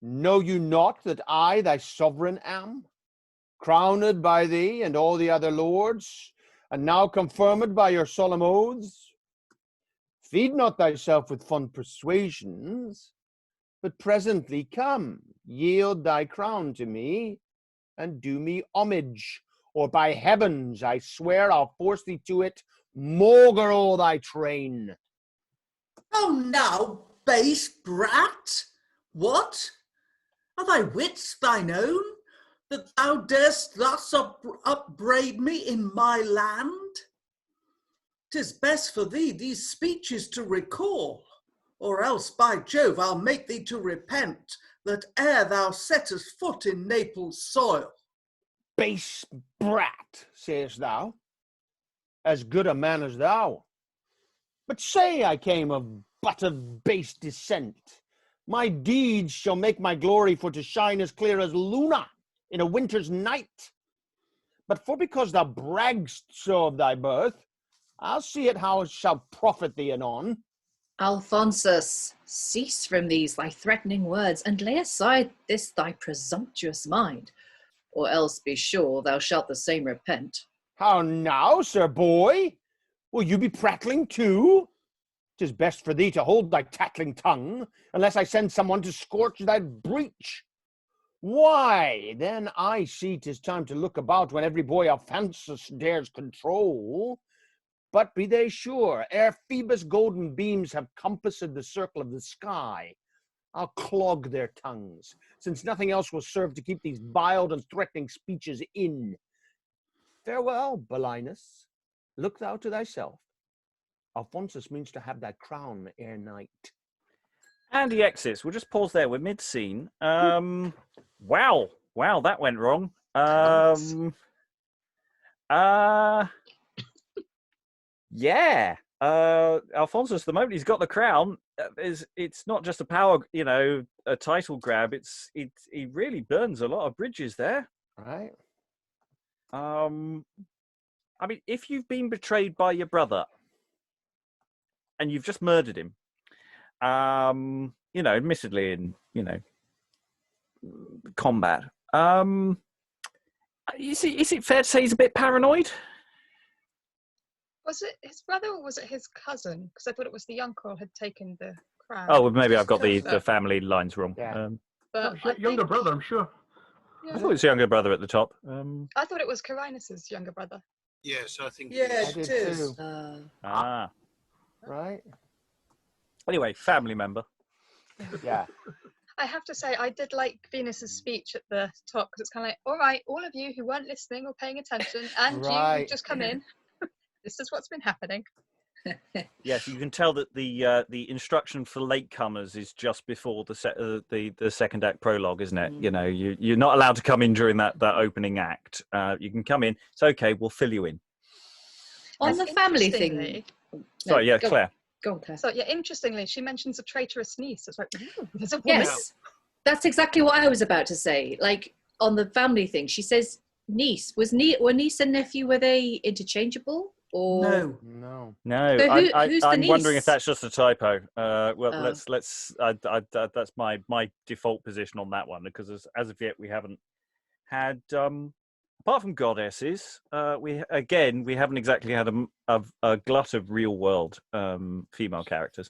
Know you not that I thy sovereign am, crowned by thee and all the other lords, and now confirmed by your solemn oaths? Feed not thyself with fond persuasions, but presently come, yield thy crown to me, and do me homage, or by heavens I swear I'll force thee to it, maugre all thy train. Oh now, base brat, what? Are thy wits thine own, that thou darest thus upbraid me in my land? 'Tis best for thee these speeches to recall, or else, by Jove, I'll make thee to repent, that ere thou settest foot in Naples soil. Base brat, sayest thou? As good a man as thou. But say I came but of base descent. My deeds shall make my glory for to shine as clear as Luna in a winter's night. But for because thou bragg'st so of thy birth, I'll see it how it shall profit thee anon. Alphonsus, cease from these thy threatening words, and lay aside this thy presumptuous mind, or else be sure thou shalt the same repent. How now, sir boy? Will you be prattling too? 'Tis best for thee to hold thy tattling tongue, unless I send someone to scorch thy breech. Why, then I see 'tis time to look about when every boy Alphonsus dares control. But be they sure, ere Phoebus' golden beams have compassed the circle of the sky, I'll clog their tongues, since nothing else will serve to keep these vile and threatening speeches in. Farewell, Belinus. Look thou to thyself. Alphonsus means to have thy crown ere night. And he exits. We'll just pause there. We're mid-scene. Wow, that went wrong. Yeah. Alphonsus, the moment he's got the crown, it's not just a power, a title grab. He really burns a lot of bridges there. Right. I mean, if you've been betrayed by your brother and you've just murdered him, admittedly in, combat, is it fair to say he's a bit paranoid? Was it his brother or was it his cousin? Because I thought it was the uncle had taken the crown. Oh, well, maybe I've got the family lines wrong. Yeah. But Younger brother, I'm sure. Yeah. I thought it was younger brother at the top. I thought it was Carinus's younger brother. Yes, I think Yeah, it it is. is. Right. Anyway, family member. Yeah. I have to say, I did like Venus's speech at the top because it's kind of like, all right, all of you who weren't listening or paying attention, and you who've just come in, this is what's been happening. Yes, you can tell that the instruction for latecomers is just before the second act prologue, isn't it? You're not allowed to come in during that opening act. You can come in. It's okay. We'll fill you in. On the family thing. Sorry, yeah, Claire. Go on, Claire. So yeah, interestingly, she mentions a traitorous niece. It's like, ooh, there's a woman. Yes, that's exactly what I was about to say. Like on the family thing, she says niece. Were niece and nephew, were they interchangeable? Or No. No, So who's the I'm wondering niece? if that's just a typo. Let's. That's my default position on that one, because as of yet we haven't had apart from goddesses, we haven't exactly had a glut of real world female characters.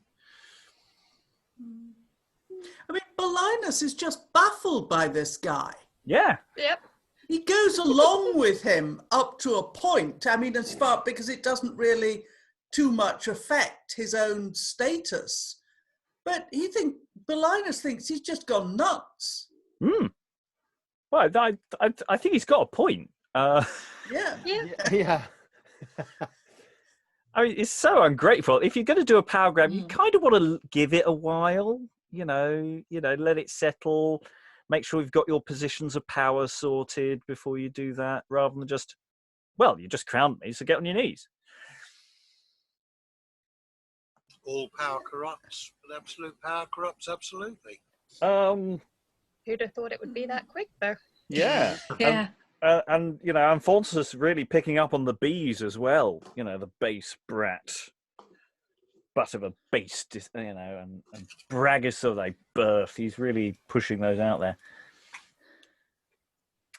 I mean, Belinus is just baffled by this guy. Yeah. Yep. He goes along with him up to a point. I mean, as far, because it doesn't really too much affect his own status. But Belinus thinks he's just gone nuts. Well, I think he's got a point. Yeah. Yeah. I mean, it's so ungrateful. If you're going to do a power grab, you kind of want to give it a while. You know, let it settle. Make sure you've got your positions of power sorted before you do that, rather than just, well, you just crowned me, so get on your knees. All power corrupts, but absolute power corrupts absolutely. Who'd have thought it would be that quick, though? Yeah. Yeah. And Alphonsus really picking up on the bees as well. The base brat, butt of a beast, and braggus of thy birth. He's really pushing those out there.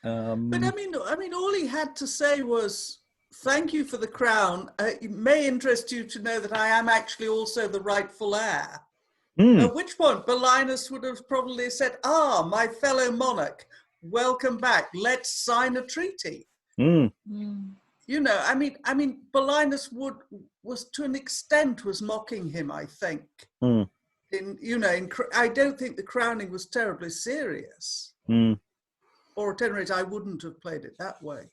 But I mean, all he had to say was, "Thank you for the crown. It may interest you to know that I am actually also the rightful heir." At which point, Belinus would have probably said, "Ah, my fellow monarch, welcome back. Let's sign a treaty." I mean, Belinus was to an extent was mocking him, I think. I don't think the crowning was terribly serious. Or at any rate, I wouldn't have played it that way.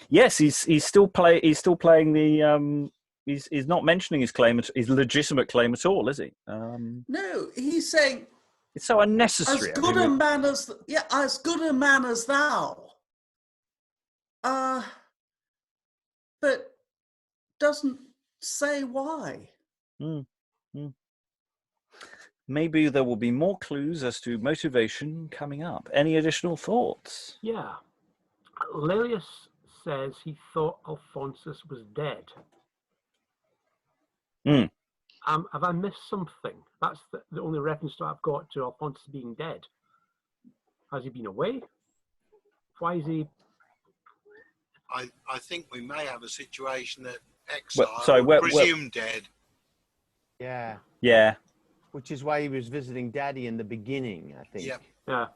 Yes, he's still playing the. He's not mentioning his legitimate claim at all, is he? No, he's saying it's so unnecessary. As good a man as thou. But doesn't say why. Maybe there will be more clues as to motivation coming up. Any additional thoughts? Yeah. Laelius says he thought Alphonsus was dead. Have I missed something? That's the only reference I've got to Alphonsus being dead. Has he been away? Why is he? I think we may have a situation that exile presumed dead. Yeah. Yeah. Which is why he was visiting Daddy in the beginning, I think. Yep. Yeah.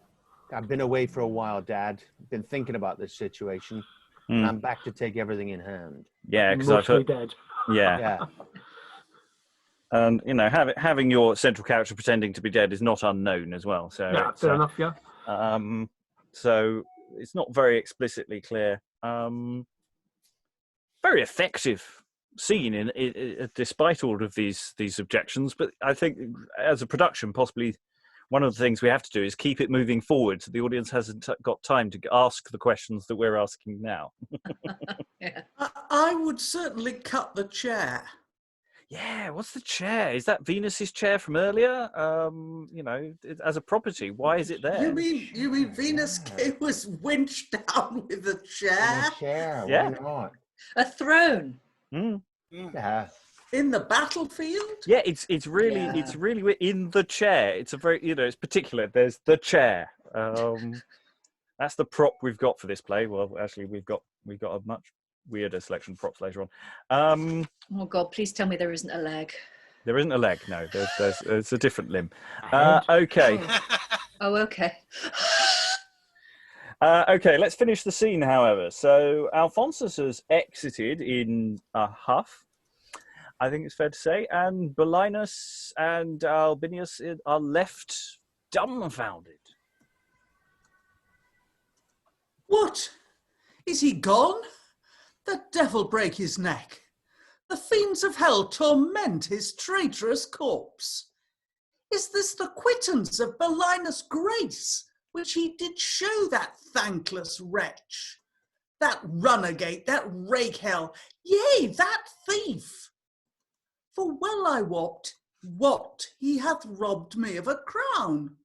I've been away for a while, Dad. Been thinking about this situation. And I'm back to take everything in hand. Yeah, because I've heard dead. Yeah. And having your central character pretending to be dead is not unknown as well. So yeah, fair enough. Yeah. So it's not very explicitly clear. Very effective scene despite all of these objections. But I think as a production, possibly one of the things we have to do is keep it moving forward, so the audience hasn't got time to ask the questions that we're asking now. Yeah. I would certainly cut the chair. Yeah, what's the chair? Is that Venus's chair from earlier? As a property, why is it there? You mean Venus was winched down with a chair? Yeah. Why not? A throne. Yeah. In the battlefield? Yeah, it's really in the chair. It's a very it's particular. There's the chair. That's the prop we've got for this play. Well, actually, we've got a much weirder selection of props later on. Oh God, please tell me there isn't a leg. There isn't a leg. No, it's a different limb. Okay. Oh, okay. Okay, let's finish the scene, however. So Alphonsus has exited in a huff, I think it's fair to say, and Belinus and Albinius are left dumbfounded. What? Is he gone? The devil break his neck. The fiends of hell torment his traitorous corpse. Is this the quittance of Belinus' grace, which he did show that thankless wretch? That runagate, that rake hell, yea, that thief? For well I wot what he hath robbed me of a crown.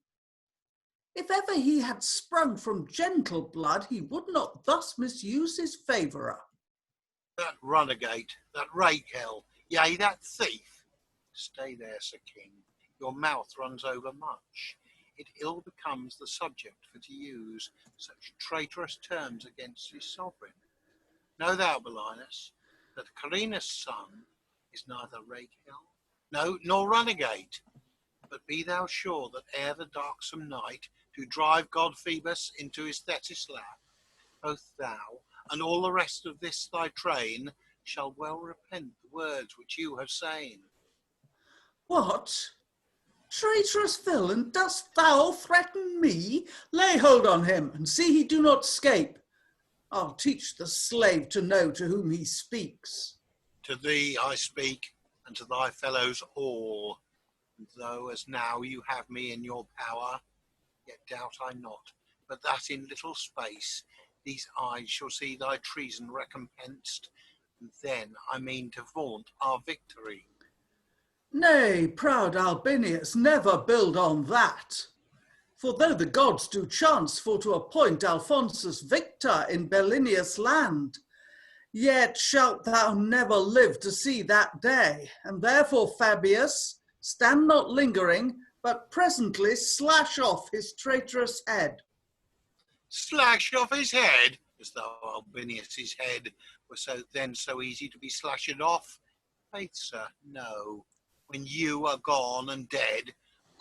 If ever he had sprung from gentle blood, he would not thus misuse his favourer. That runagate, that rake hell, yea, that thief. Stay there, Sir King. Your mouth runs over much. it ill becomes the subject for to use such traitorous terms against his sovereign. Know thou, Belinus, that Carinus' son is neither Rakel, no, nor runagate, but be thou sure that ere the darksome night do drive god Phoebus into his Thetis lap, both thou and all the rest of this thy train shall well repent the words which you have said. What? Traitorous villain, dost thou threaten me? Lay hold on him, and see he do not scape. I'll teach the slave to know to whom he speaks. To thee I speak, and to thy fellows all. And though as now you have me in your power, yet doubt I not, but that in little space these eyes shall see thy treason recompensed, and then I mean to vaunt our victory. Nay, proud Albinius, never build on that. For though the gods do chance for to appoint Alphonsus victor in Belinus land, yet shalt thou never live to see that day, and therefore, Fabius, stand not lingering, but presently slash off his traitorous head. Slash off his head, as though Albinius' head were so easy to be slashed off? Faith, sir, no. When you are gone and dead,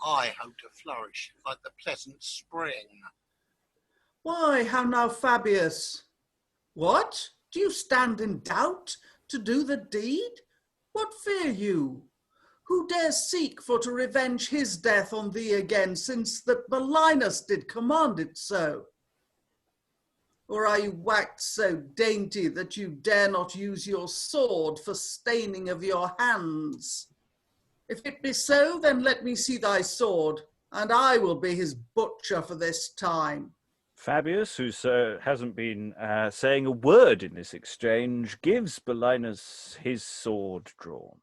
I hope to flourish like the pleasant spring. Why, how now, Fabius? What? Do you stand in doubt to do the deed? What fear you? Who dares seek for to revenge his death on thee again, since that Belinus did command it so? Or are you waxed so dainty that you dare not use your sword for staining of your hands? If it be so, then let me see thy sword, and I will be his butcher for this time. Fabius, who hasn't been saying a word in this exchange, gives Belinus his sword drawn.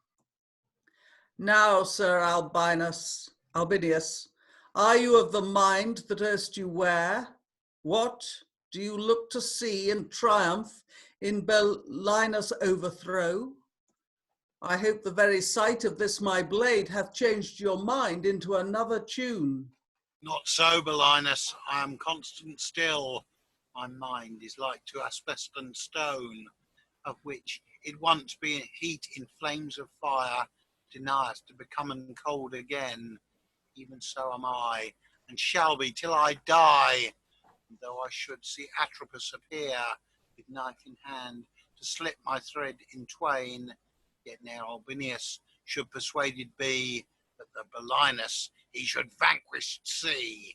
Now, Sir Albinius, are you of the mind that erst you were? What, do you look to see and triumph in Belinus' overthrow? I hope the very sight of this my blade hath changed your mind into another tune. Not so, Belinus, I am constant still. My mind is like to asbeston stone, of which it once being heat in flames of fire, denieth to become cold again. Even so am I, and shall be till I die. And though I should see Atropos appear, with knife in hand, to slip my thread in twain, yet ne'er Albinius should persuaded be that the Belinus he should vanquished see.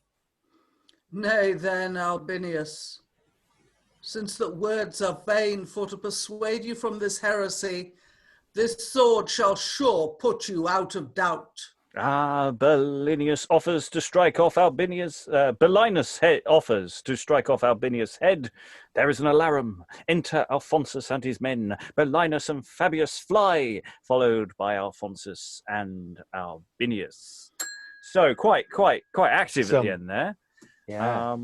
Nay then, Albinius, since that words are vain for to persuade you from this heresy, this sword shall sure put you out of doubt. Belinus offers to strike off Albinius. Belinus offers to strike off Albinius' head. There is an alarum. Enter Alphonsus and his men. Belinus and Fabius fly, followed by Alphonsus and Albinius. So quite active at the end there. Yeah.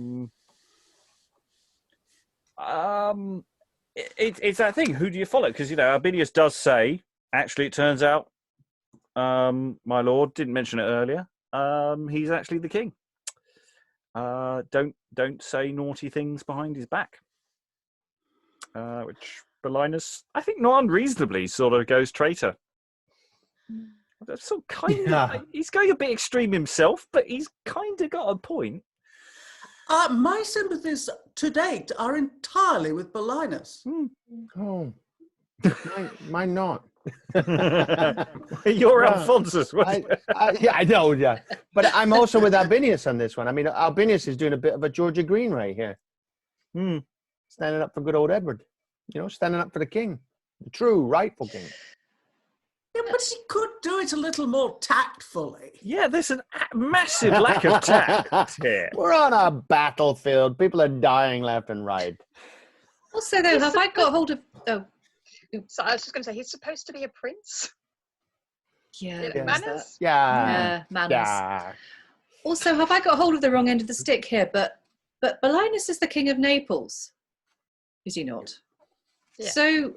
It's that thing. Who do you follow? Because Albinius does say. Actually, it turns out. My lord didn't mention it earlier. He's actually the king. Don't say naughty things behind his back. Which Belinus, I think, not unreasonably, sort of goes traitor. That's sort of kind of. He's going a bit extreme himself, but he's kind of got a point. My sympathies to date are entirely with Belinus. Oh, mine not. You're Alphonsus. Yeah, I know. Yeah, but I'm also with Albinius on this one. I mean, Albinius is doing a bit of a Georgia Green right here, standing up for good old Edward. Standing up for the king, the true rightful king. Yeah, but he could do it a little more tactfully. Yeah, there's a massive lack of tact here. We're on a battlefield. People are dying left and right. Also, though, have I got hold of? Oh. So I was just going to say, he's supposed to be a prince. Yeah. Manners? Yeah, manners. Yeah. Also, have I got hold of the wrong end of the stick here? But Belinus is the king of Naples, is he not? Yeah. So,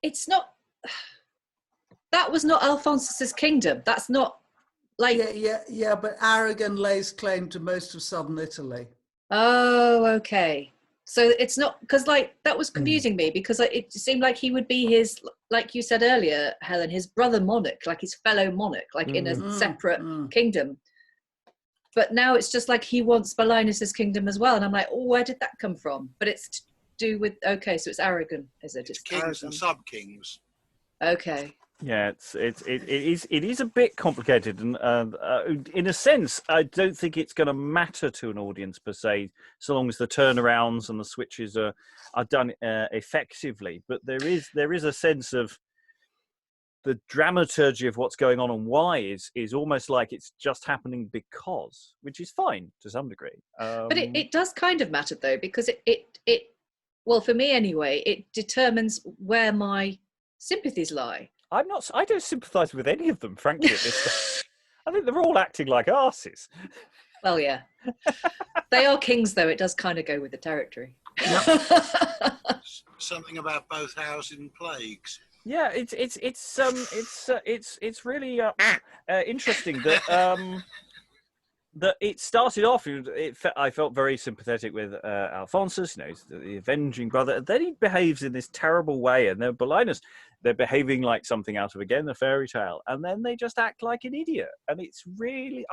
it's not. That was not Alphonsus's kingdom. That's not Like, Yeah, but Arragon lays claim to most of southern Italy. oh, okay. So it's not, because like that was confusing me, because it seemed like he would be his, like you said earlier, Helen, his brother monarch, like his fellow monarch, like in a separate kingdom. But now it's just like he wants Belinus's kingdom as well, and I'm like, oh, where did that come from? But it's to do with, okay, so it's Arragon, is it? It's kings Arragon. and sub-kings. Okay. Yeah, it is a bit complicated, and in a sense, I don't think it's going to matter to an audience per se, so long as the turnarounds and the switches are done effectively. But there is a sense of the dramaturgy of what's going on and why is almost like it's just happening because, which is fine to some degree. But it does kind of matter though, because it well, for me anyway, it determines where my sympathies lie. I don't sympathise with any of them, frankly. At this I think they're all acting like arses. Well, yeah, they are kings, though. It does kind of go with the territory. Something about both housing plagues. Yeah, it's really interesting that that it started off. I felt very sympathetic with Alphonsus, he's the avenging brother, and then he behaves in this terrible way, and then Belinus, they're behaving like something out of, again, a fairy tale, and then they just act like an idiot, and it's really,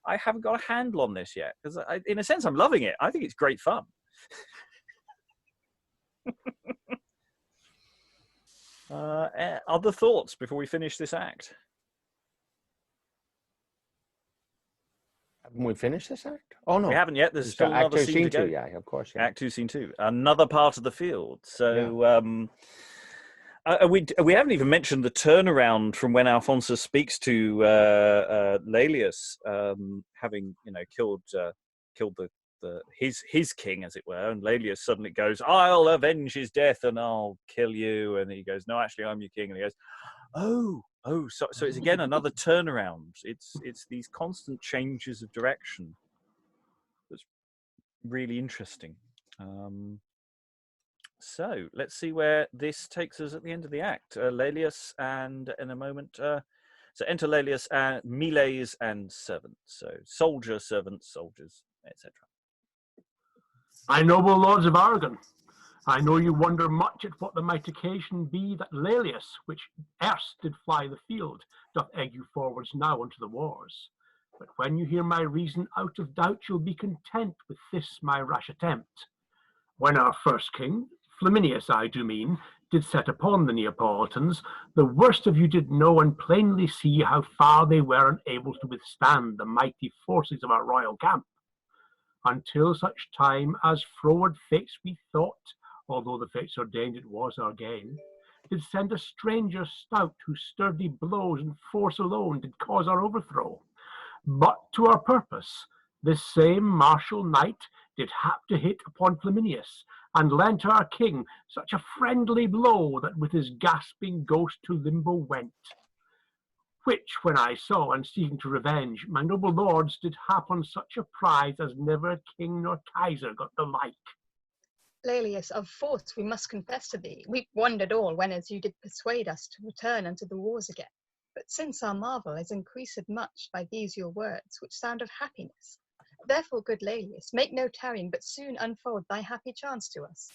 I haven't got a handle on this yet, because in a sense I'm loving it. I think it's great fun. Other thoughts before we finish this act? Haven't we finished this act? Oh no, we haven't yet. There's still another scene to go. Yeah, of course. Yeah. Act 2, Scene 2, another part of the field. So we haven't even mentioned the turnaround from when Alphonsus speaks to Laelius, having killed his king, as it were, and Laelius suddenly goes, "I'll avenge his death and I'll kill you," and he goes, "No, actually, I'm your king," and he goes, so it's again another turnaround. It's these constant changes of direction that's really interesting. So let's see where this takes us at the end of the act. Laelius, and in a moment, so enter Laelius and melees and servants. So soldiers, servants, soldiers, etc. I noble lords of Arragon, I know you wonder much at what there might occasion be that Laelius, which erst did fly the field, doth egg you forwards now unto the wars. But when you hear my reason, out of doubt you'll be content with this my rash attempt. When our first king, Flaminius I do mean, did set upon the Neapolitans, the worst of you did know and plainly see how far they were unable to withstand the mighty forces of our royal camp. Until such time as froward fates we thought, although the fates ordained it was our gain, did send a stranger stout whose sturdy blows and force alone did cause our overthrow. But to our purpose, this same martial knight did hap to hit upon Flaminius, and lent our king such a friendly blow that with his gasping ghost to limbo went. Which when I saw, and seeking to revenge, my noble lords did hap on such a prize as never king nor kaiser got the like. Laelius, of force we must confess to thee, we wondered all when as you did persuade us to return unto the wars again. But since our marvel is increased much by these your words, which sound of happiness, therefore, good Laelius, make no tarrying, but soon unfold thy happy chance to us.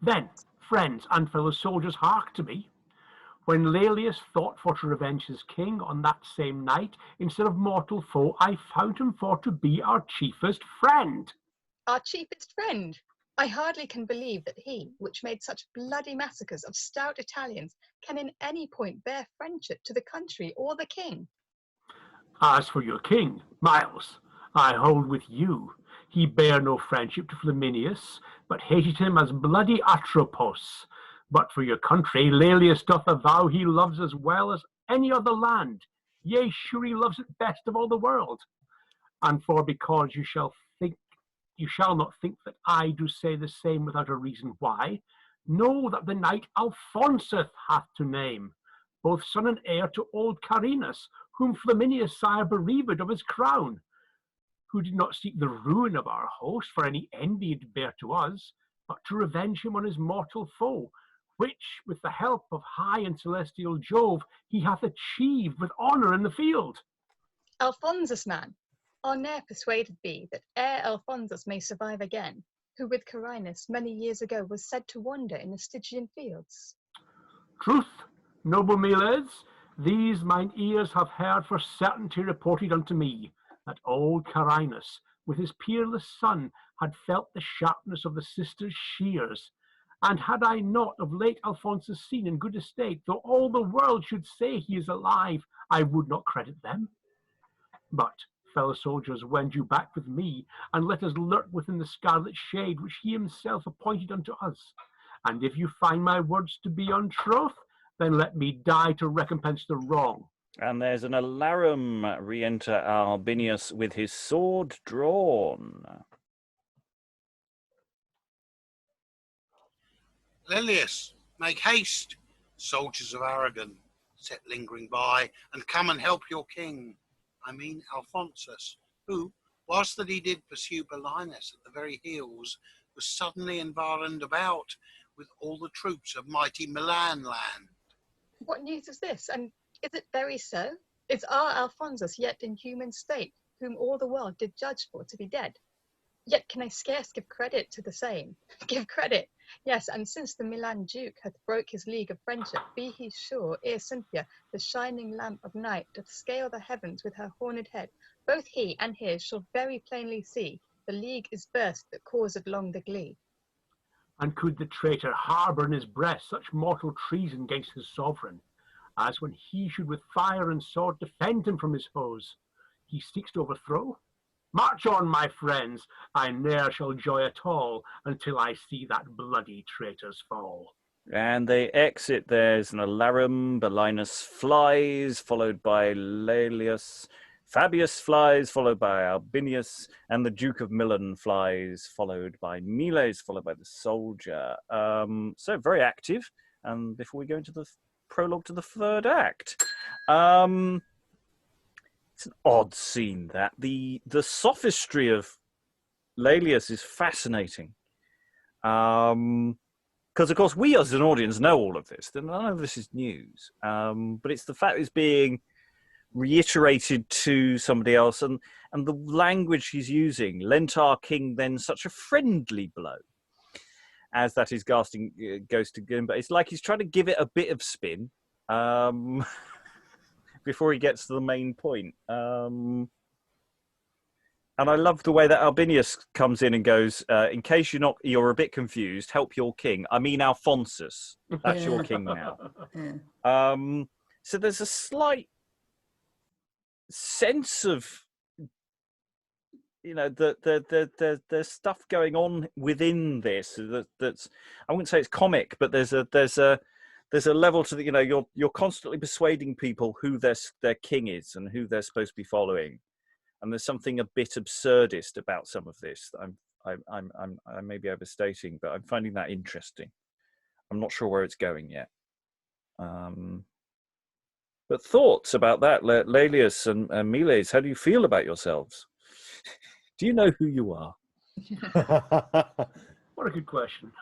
Then, friends and fellow soldiers, hark to me. When Laelius thought for to revenge his king on that same night, instead of mortal foe, I found him for to be our chiefest friend. Our chiefest friend? I hardly can believe that he, which made such bloody massacres of stout Italians, can in any point bear friendship to the country or the king. As for your king, Miles, I hold with you. He bare no friendship to Flaminius, but hated him as bloody Atropos. But for your country, Laelius doth avow he loves as well as any other land. Yea, sure he loves it best of all the world. And for because you shall not think that I do say the same without a reason why, know that the knight Alphonsus hath to name, both son and heir to old Carinus, whom Flaminius sire bereaved of his crown, who did not seek the ruin of our host for any envy it bear to us, but to revenge him on his mortal foe, which, with the help of high and celestial Jove, he hath achieved with honour in the field. Alphonsus, man, are ne'er persuaded be that ere Alphonsus may survive again, who with Carinus many years ago was said to wander in the Stygian fields. Truth, noble Miles, these mine ears have heard for certainty reported unto me, that old Carinus, with his peerless son, had felt the sharpness of the sisters' shears. And had I not of late Alphonsus seen in good estate, though all the world should say he is alive, I would not credit them. But, fellow soldiers, wend you back with me, and let us lurk within the scarlet shade which he himself appointed unto us. And if you find my words to be untruth, then let me die to recompense the wrong. And there's an alarum. Re-enter Albinius with his sword drawn. Laelius, make haste, soldiers of Arragon, set lingering by, and come and help your king, I mean Alphonsus, who, whilst that he did pursue Belinus at the very heels, was suddenly environed about with all the troops of mighty Milan land. What news is this, and is it very so? Is our Alphonsus yet in human state, whom all the world did judge for to be dead? Yet can I scarce give credit to the same. Give credit, yes, and since the Milan Duke hath broke his league of friendship, be he sure, ere Cynthia, the shining lamp of night, doth scale the heavens with her horned head, both he and his shall very plainly see the league is burst that caused long the glee. And could the traitor harbour in his breast such mortal treason against his sovereign, as when he should with fire and sword defend him from his foes, he seeks to overthrow? March on, my friends, I ne'er shall joy at all until I see that bloody traitors fall. And they exit. There's an alarum. Belinus flies, followed by Laelius. Fabius flies, followed by Albinius. And the Duke of Milan flies, followed by Miles, followed by the soldier. So very active. And before we go into the prologue to the third act, it's an odd scene, that the sophistry of Laelius is fascinating. Because, of course, we as an audience know all of this. None of this is news. But it's the fact it's being reiterated to somebody else, and the language he's using, lent our king then such a friendly blow, as that is goes to him. But it's like he's trying to give it a bit of spin before he gets to the main point. And I love the way that Albinius comes in and goes, in case you're a bit confused, help your king. I mean Alphonsus. That's your king now. Yeah. So there's a slight sense of, there's stuff going on within this that's, I wouldn't say it's comic, but there's a level to the, you're constantly persuading people who their king is and who they're supposed to be following. And there's something a bit absurdist about some of this that I may be overstating, but I'm finding that interesting. I'm not sure where it's going yet. But thoughts about that, Laelius and Miles, how do you feel about yourselves? Do you know who you are? What a good question.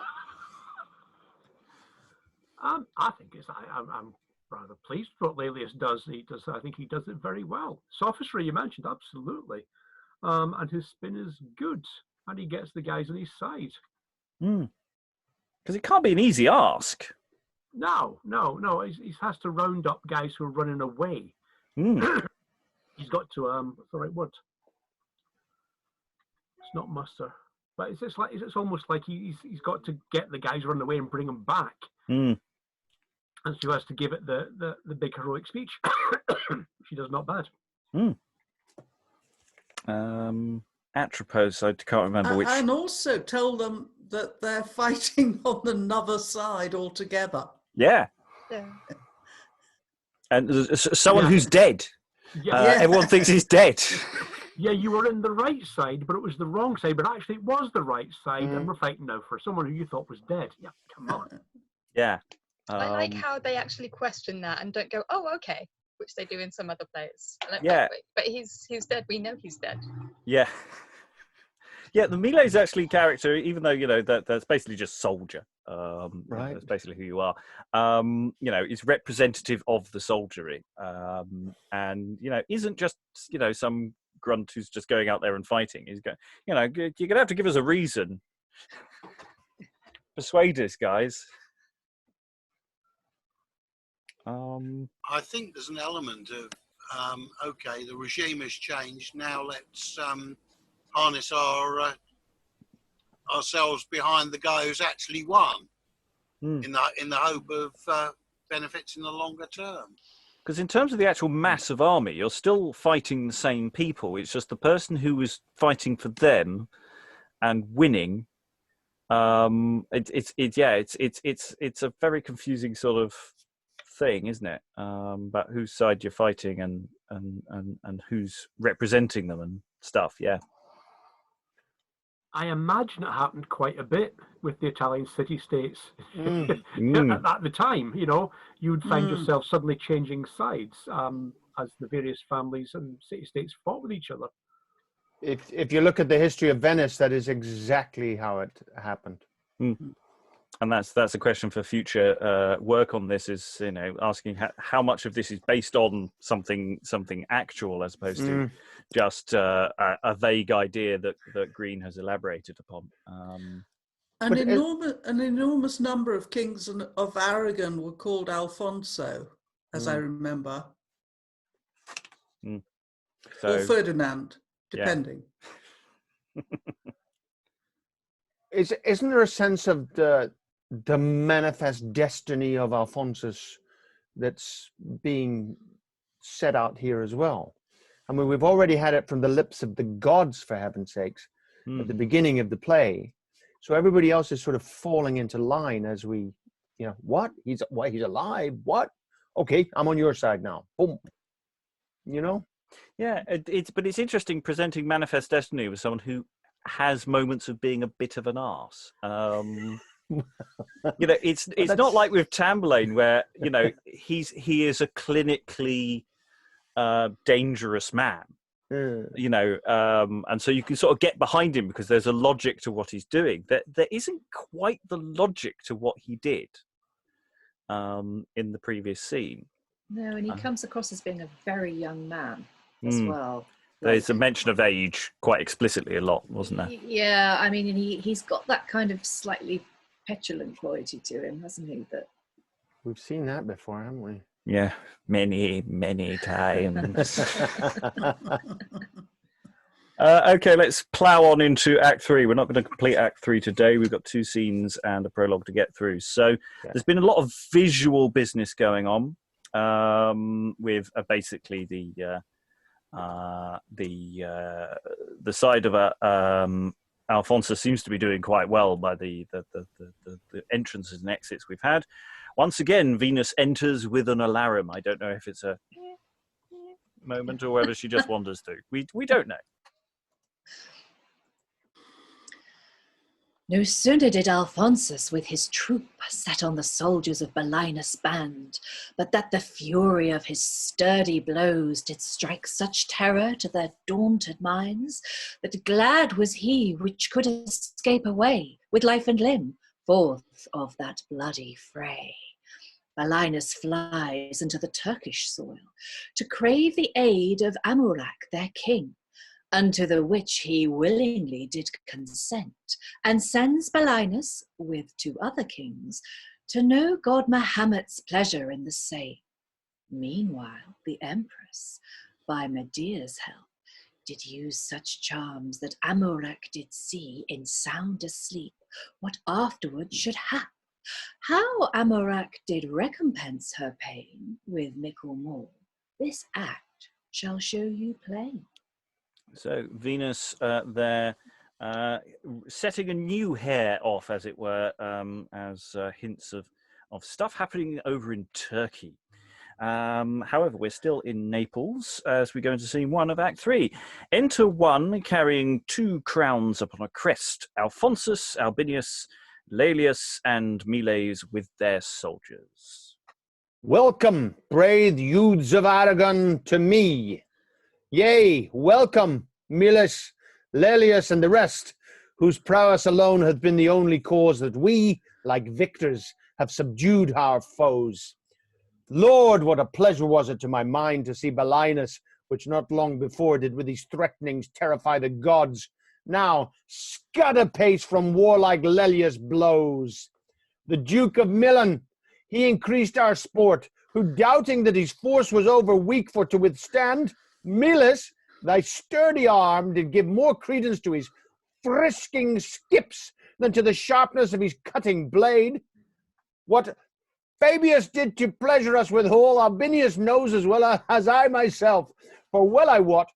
I think I'm rather pleased with what Laelius does. I think he does it very well. Sophistry, you mentioned, absolutely. And his spin is good. And he gets the guys on his side. Because it can't be an easy ask. No. He has to round up guys who are running away. He's got to, what's the right word? It's not muster. But it's almost like he's got to get the guys running away and bring them back. And she has to give it the big heroic speech. She does not bad. Atropos, I can't remember which. And also tell them that they're fighting on another side altogether. Yeah. And someone who's dead. Everyone thinks he's dead. Yeah, you were in the right side, but it was the wrong side. But actually, it was the right side, and we're fighting now for someone who you thought was dead. Yeah, come on. Yeah. I like how they actually question that and don't go, "Oh, okay," which they do in some other plays. But he's dead. We know he's dead. Yeah. Yeah, the Mile's actually character, even though, you know, that's basically just soldier. Right. That's basically who you are. You know, is representative of the soldiery. And, you know, isn't just, you know, some grunt who's just going out there and fighting. He's going, you know, you're going to have to give us a reason. Persuade us, guys. I think there's an element of, okay, the regime has changed. Now let's harness ourselves behind the guy who's actually won, in the hope of benefits in the longer term. Because in terms of the actual mass of army, you're still fighting the same people. It's just the person who was fighting for them and winning. It's a very confusing sort of thing, isn't it? About whose side you're fighting and who's representing them and stuff. Yeah. I imagine it happened quite a bit with the Italian city-states at the time. You know, you'd find yourself suddenly changing sides as the various families and city-states fought with each other. If you look at the history of Venice, that is exactly how it happened. And that's a question for future work on this, is, you know, asking how much of this is based on something actual as opposed to just a vague idea that Greene has elaborated upon. An enormous number of kings of Arragon were called Alfonso, as I remember. Or Ferdinand, depending. Yeah. Isn't there a sense of the manifest destiny of Alphonsus that's being set out here as well? I mean, we've already had it from the lips of the gods, for heaven's sakes, at the beginning of the play. So everybody else is sort of falling into line as we, you know, what? He's alive? What? Okay, I'm on your side now. Boom. You know? Yeah, but it's interesting presenting manifest destiny with someone who has moments of being a bit of an arse. You know, it's not like with Tamburlaine where, you know, he is a clinically dangerous man. You know, and so you can sort of get behind him because there's a logic to what he's doing. There isn't quite the logic to what he did in the previous scene. No, and he comes across as being a very young man as well. There's a mention of age quite explicitly a lot, wasn't there? Yeah, I mean, he's got that kind of slightly petulant quality to him, hasn't he? That we've seen that before, haven't we? Yeah, many times. Okay, let's plough on into Act 3. We're not going to complete Act 3 today. We've got 2 scenes and a prologue to get through. So there's been a lot of visual business going on with basically the side of Alphonsus seems to be doing quite well by the entrances and exits we've had. Once again, Venus enters with an alarum. I don't know if it's a moment or whether she just wanders through. We don't know. no sooner did Alphonsus with his troop set on the soldiers of Belinus' band, but that the fury of his sturdy blows did strike such terror to their daunted minds, that glad was he which could escape away with life and limb forth of that bloody fray. Belinus flies into the Turkish soil to crave the aid of Amurack, their king, unto the which he willingly did consent, and sends Belinus with 2 other kings to know God Mahomet's pleasure in the same. Meanwhile, the empress, by Medea's help, did use such charms that Amurack did see in sound asleep what afterward should hap. How Amurack did recompense her pain with mickle more, this act shall show you plain. So Venus there setting a new hair off, as it were, as hints of stuff happening over in Turkey. However, we're still in Naples as we go into scene 1 of Act 3. Enter one carrying 2 crowns upon a crest, Alphonsus, Albinius, Laelius, and Miles with their soldiers. Welcome, brave youths of Arragon, to me. Yea, welcome, Miles, Laelius, and the rest, whose prowess alone hath been the only cause that we, like victors, have subdued our foes. Lord, what a pleasure was it to my mind to see Belinus, which not long before did with these threatenings terrify the gods, now scud apace from warlike Laelius blows. The Duke of Milan, he increased our sport, who doubting that his force was over weak for to withstand, Milas, thy sturdy arm, did give more credence to his frisking skips than to the sharpness of his cutting blade. What Fabius did to pleasure us withal, Albinius knows as well as I myself. For well I wot,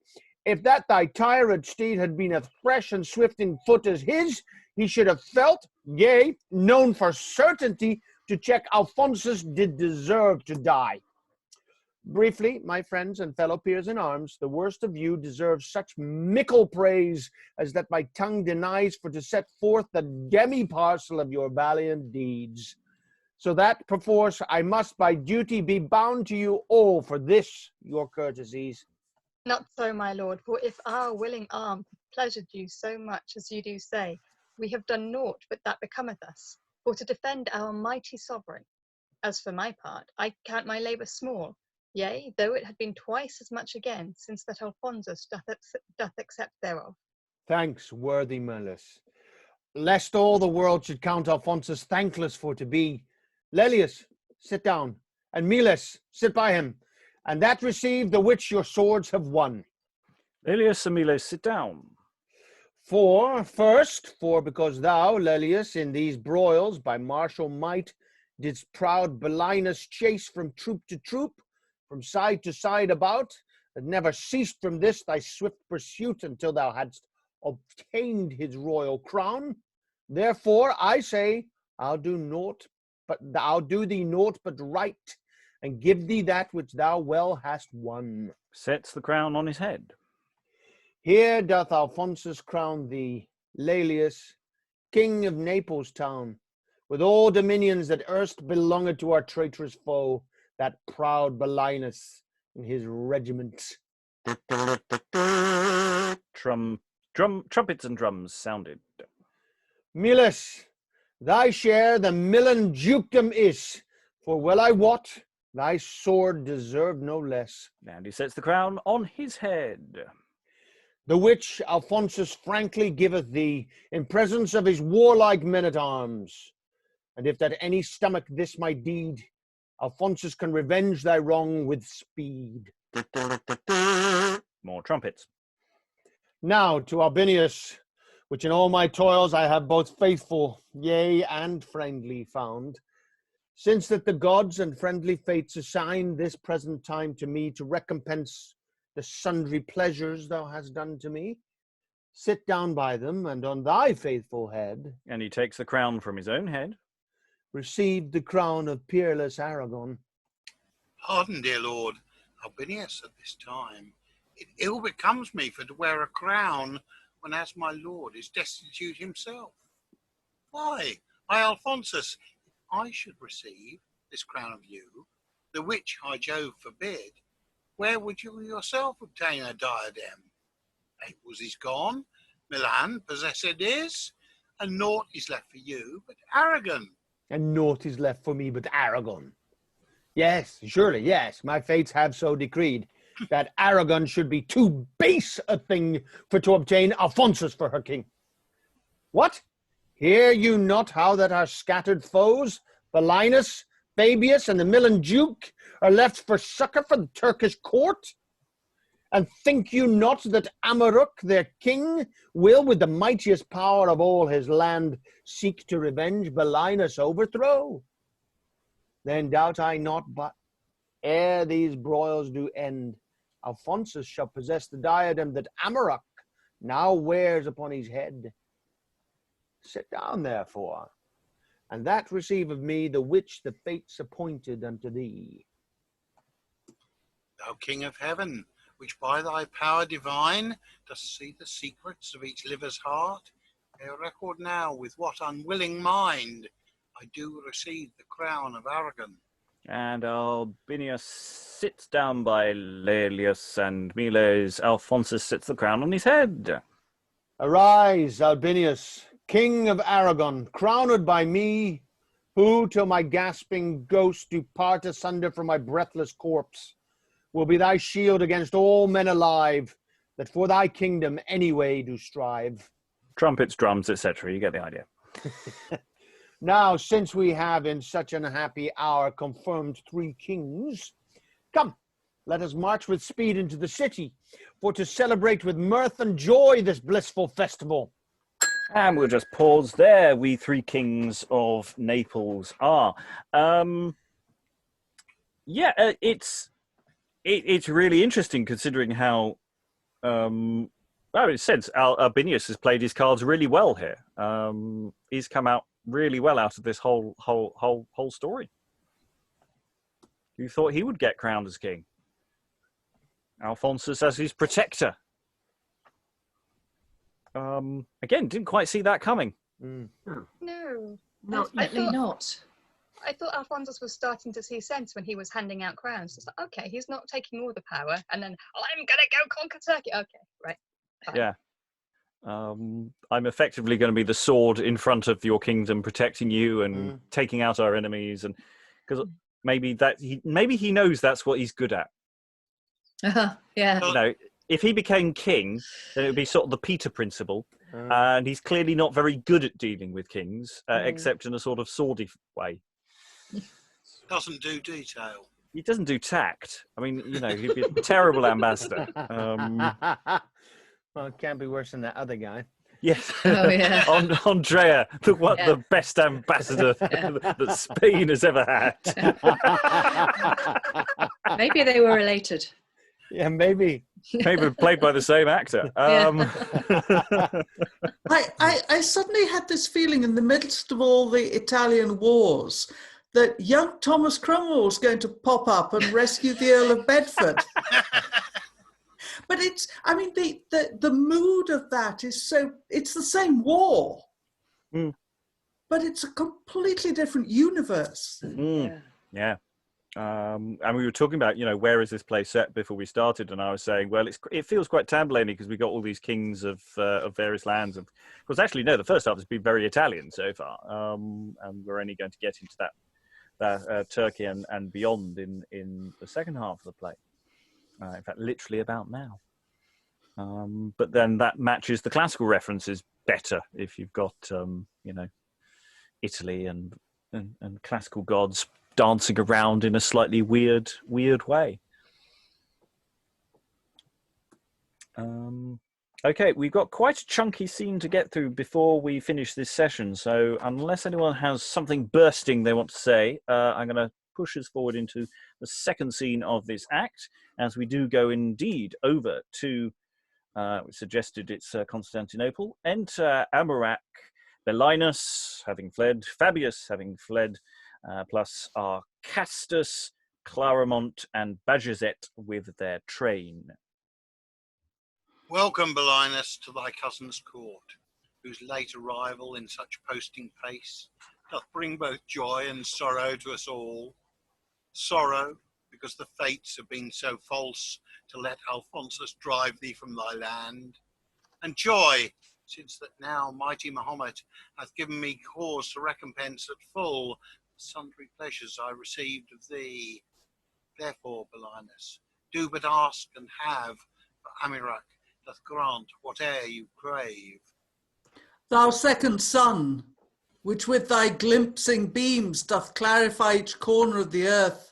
if that thy tyrant steed had been as fresh and swift in foot as his, he should have felt, yea, known for certainty, to check Alphonsus did deserve to die. Briefly, my friends and fellow peers in arms, the worst of you deserves such mickle praise as that my tongue denies for to set forth the demi-parcel of your valiant deeds. So that, perforce, I must by duty be bound to you all for this your courtesies. Not so, my lord, for if our willing arm pleasured you so much as you do say, we have done naught but that becometh us, for to defend our mighty sovereign. As for my part, I count my labour small, yea, though it had been twice as much again, since that Alphonsus doth accept thereof. Thanks, worthy Melus. Lest all the world should count Alphonsus thankless for to be, Laelius, sit down, and Miles, sit by him, and that receive the which your swords have won. Laelius and Miles, sit down. For because thou, Laelius, in these broils by martial might, didst proud Belinus chase from troop to troop, from side to side about, and never ceased from this thy swift pursuit until thou hadst obtained his royal crown. Therefore, I say, I'll do thee naught but right, and give thee that which thou well hast won. Sets the crown on his head. Here doth Alphonsus crown thee, Laelius, king of Naples town, with all dominions that erst belonged to our traitorous foe, that proud Belinus and his regiment. Trumpets and drums sounded. Miles, thy share the Milan dukedom is, for well I wot, thy sword deserved no less. And he sets the crown on his head. The which Alphonsus frankly giveth thee, in presence of his warlike men-at-arms. And if that any stomach this my deed, Alphonsus can revenge thy wrong with speed. More trumpets. Now to Albinius, which in all my toils I have both faithful, yea, and friendly found. Since that the gods and friendly fates assign this present time to me to recompense the sundry pleasures thou hast done to me, sit down by them, and on thy faithful head, And he takes the crown from his own head. received the crown of peerless Arragon. Pardon, dear lord, Albinius, at this time. It ill becomes me for to wear a crown, when as my lord is destitute himself. Why, Alphonsus, if I should receive this crown of you, the which high Jove forbid, where would you yourself obtain a diadem? Naples is gone, Milan possessed is, and naught is left for you but Arragon. And naught is left for me but Arragon. Yes, surely, yes, my fates have so decreed, that Arragon should be too base a thing for to obtain Alphonsus for her king. What? Hear you not how that our scattered foes, Belinus, Fabius, and the Milan Duke, are left for succor for the Turkish court? And think you not that Amurack, their king, will, with the mightiest power of all his land, seek to revenge Belinus' overthrow? Then doubt I not but, ere these broils do end, Alphonsus shall possess the diadem that Amurack now wears upon his head. Sit down, therefore, and that receive of me the which the fates appointed unto thee. Thou King of Heaven, which by thy power divine dost see the secrets of each liver's heart, bear record now with what unwilling mind I do receive the crown of Arragon. And Albinius sits down by Laelius and Miles. Alphonsus sets the crown on his head. Arise, Albinius, king of Arragon, crowned by me, who, till my gasping ghost do part asunder from my breathless corpse, will be thy shield against all men alive, that for thy kingdom any way do strive. Trumpets, drums, etc. You get the idea. Now, since we have in such an unhappy hour confirmed 3 kings, come, let us march with speed into the city, for to celebrate with mirth and joy this blissful festival. And we'll just pause there. We 3 kings of Naples are. It's really interesting considering how. It says Albinius has played his cards really well here. He's come out really well out of this whole story. You thought he would get crowned as king? Alphonsus as his protector. Again, didn't quite see that coming. No, Definitely not. I thought Alphonsus was starting to see sense when he was handing out crowns. It's like, okay, he's not taking all the power, and then I'm gonna go conquer Turkey. Okay, right. Fine. Yeah. I'm effectively going to be the sword in front of your kingdom, protecting you and taking out our enemies, and because maybe he knows that's what he's good at. Yeah. You know, if he became king, then it would be sort of the Peter principle, and he's clearly not very good at dealing with kings, except in a sort of swordy way. Doesn't do detail. He doesn't do tact. I mean, you know, he'd be a terrible ambassador. Well, it can't be worse than that other guy. Yes. Oh, yeah. Andrea, the best ambassador that Spain has ever had. Maybe they were related. Yeah, maybe. Maybe played by the same actor. I suddenly had this feeling in the midst of all the Italian wars that young Thomas Cromwell was going to pop up and rescue the Earl of Bedford. But the mood of that is it's the same war, but it's a completely different universe. Yeah. And we were talking about, where is this play set before we started, and I was saying, well, it feels quite Tamburlaine because we got all these kings of various lands. Of course, actually, no, the first half has been very Italian so far, and we're only going to get into that Turkey and beyond in the second half of the play. In fact, literally about now. But then that matches the classical references better if you've got, Italy and classical gods dancing around in a slightly weird way. Okay, we've got quite a chunky scene to get through before we finish this session. So unless anyone has something bursting they want to say, I'm going to push us forward into the second scene of this act, as we do go indeed over to, we suggested it's Constantinople. Enter Amurack, Belinus having fled, Fabius having fled, plus Arcastus, Clarimont, and Bajazet with their train. Welcome, Belinus, to thy cousin's court, whose late arrival in such posting pace doth bring both joy and sorrow to us all. Sorrow, because the fates have been so false to let Alphonsus drive thee from thy land, and joy, since that now mighty Mahomet hath given me cause to recompense at full the sundry pleasures I received of thee. Therefore, Belinus, do but ask and have, for Amurack doth grant whate'er you crave. Thou second sun, which with thy glimpsing beams doth clarify each corner of the earth,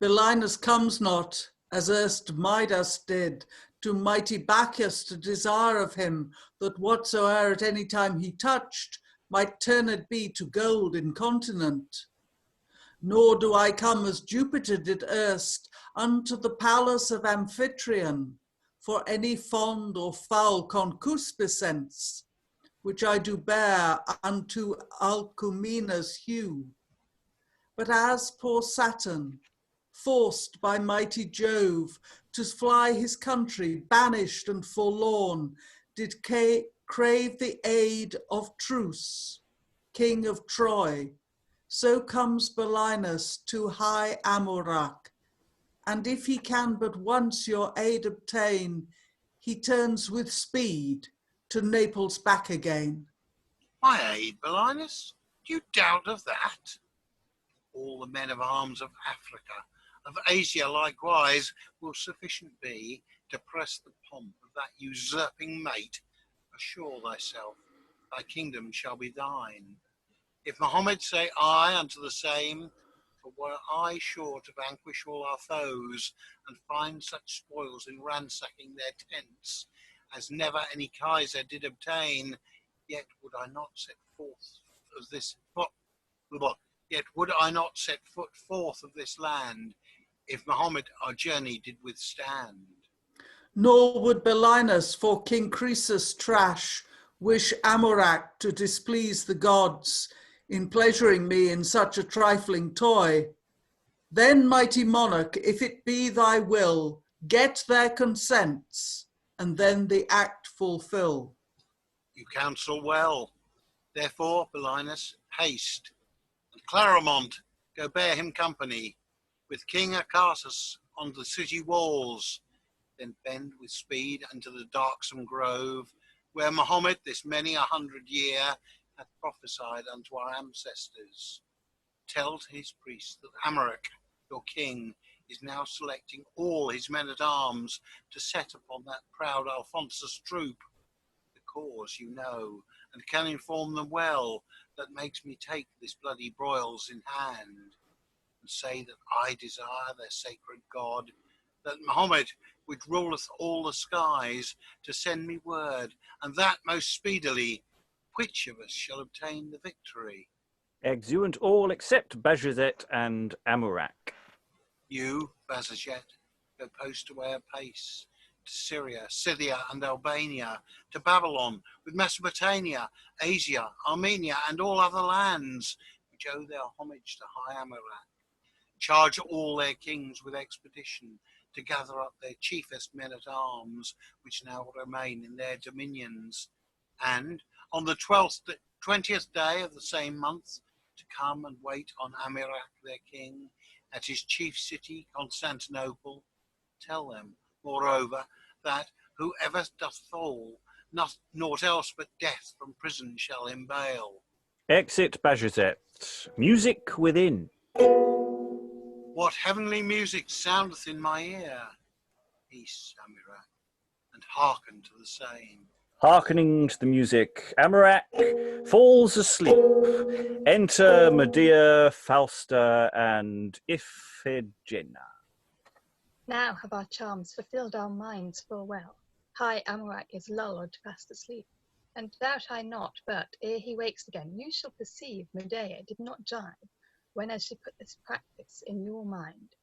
Belinus comes not, as erst Midas did, to mighty Bacchus to desire of him that whatsoe'er at any time he touched might turned be to gold incontinent. Nor do I come as Jupiter did erst unto the palace of Amphitryon for any fond or foul concupiscence, which I do bear unto Alcumena's hue. But as poor Saturn, forced by mighty Jove to fly his country, banished and forlorn, did crave the aid of Truce, king of Troy, so comes Belinus to high Amurack, and if he can but once your aid obtain, he turns with speed to Naples back again. My aid, Belinus? Do you doubt of that? All the men of arms of Africa, of Asia likewise, will sufficient be to press the pomp of that usurping mate. Assure thyself, thy kingdom shall be thine. If Mohammed say aye unto the same, for were I sure to vanquish all our foes, and find such spoils in ransacking their tents, as never any Kaiser did obtain, yet would I not set forth of this yet would I not set foot forth of this land, if Mohammed our journey did withstand. Nor would Belinus for King Croesus' trash wish Amurack to displease the gods in pleasuring me in such a trifling toy. Then, mighty monarch, if it be thy will, get their consents, and then the act fulfill. You counsel well. Therefore, Belinus, haste, and Clarimont, go bear him company, with King Calchas on the city walls. Then bend with speed unto the darksome grove, where Mohammed this many 100 year hath prophesied unto our ancestors. Tell to his priests that Amurack, your king, is now selecting all his men-at-arms to set upon that proud Alphonsus troop. The cause you know, and can inform them well, that makes me take this bloody broils in hand, and say that I desire their sacred God, that Mohammed, which ruleth all the skies, to send me word, and that most speedily, which of us shall obtain the victory. Exeunt all except Bajazet and Amurack. You, Bajazet, go post away apace, to Syria, Scythia, and Albania, to Babylon, with Mesopotamia, Asia, Armenia, and all other lands, which owe their homage to high Amurack. Charge all their kings with expedition, to gather up their chiefest men-at-arms, which now remain in their dominions, and on the 20th day of the same month, to come and wait on Amurack their king, at his chief city, Constantinople. Tell them, moreover, that whoever doth fall, naught else but death from prison shall him bail. Exit Bajazet. Music within. What heavenly music soundeth in my ear? Peace, Amurack, and hearken to the same. Hearkening to the music, Amurack falls asleep. Enter Medea, Fausta, and Iphigena. Now have our charms fulfilled our minds full well. High Amurack is lulled fast asleep. And doubt I not, but ere he wakes again, you shall perceive Medea did not jibe, when as she put this practice in your mind.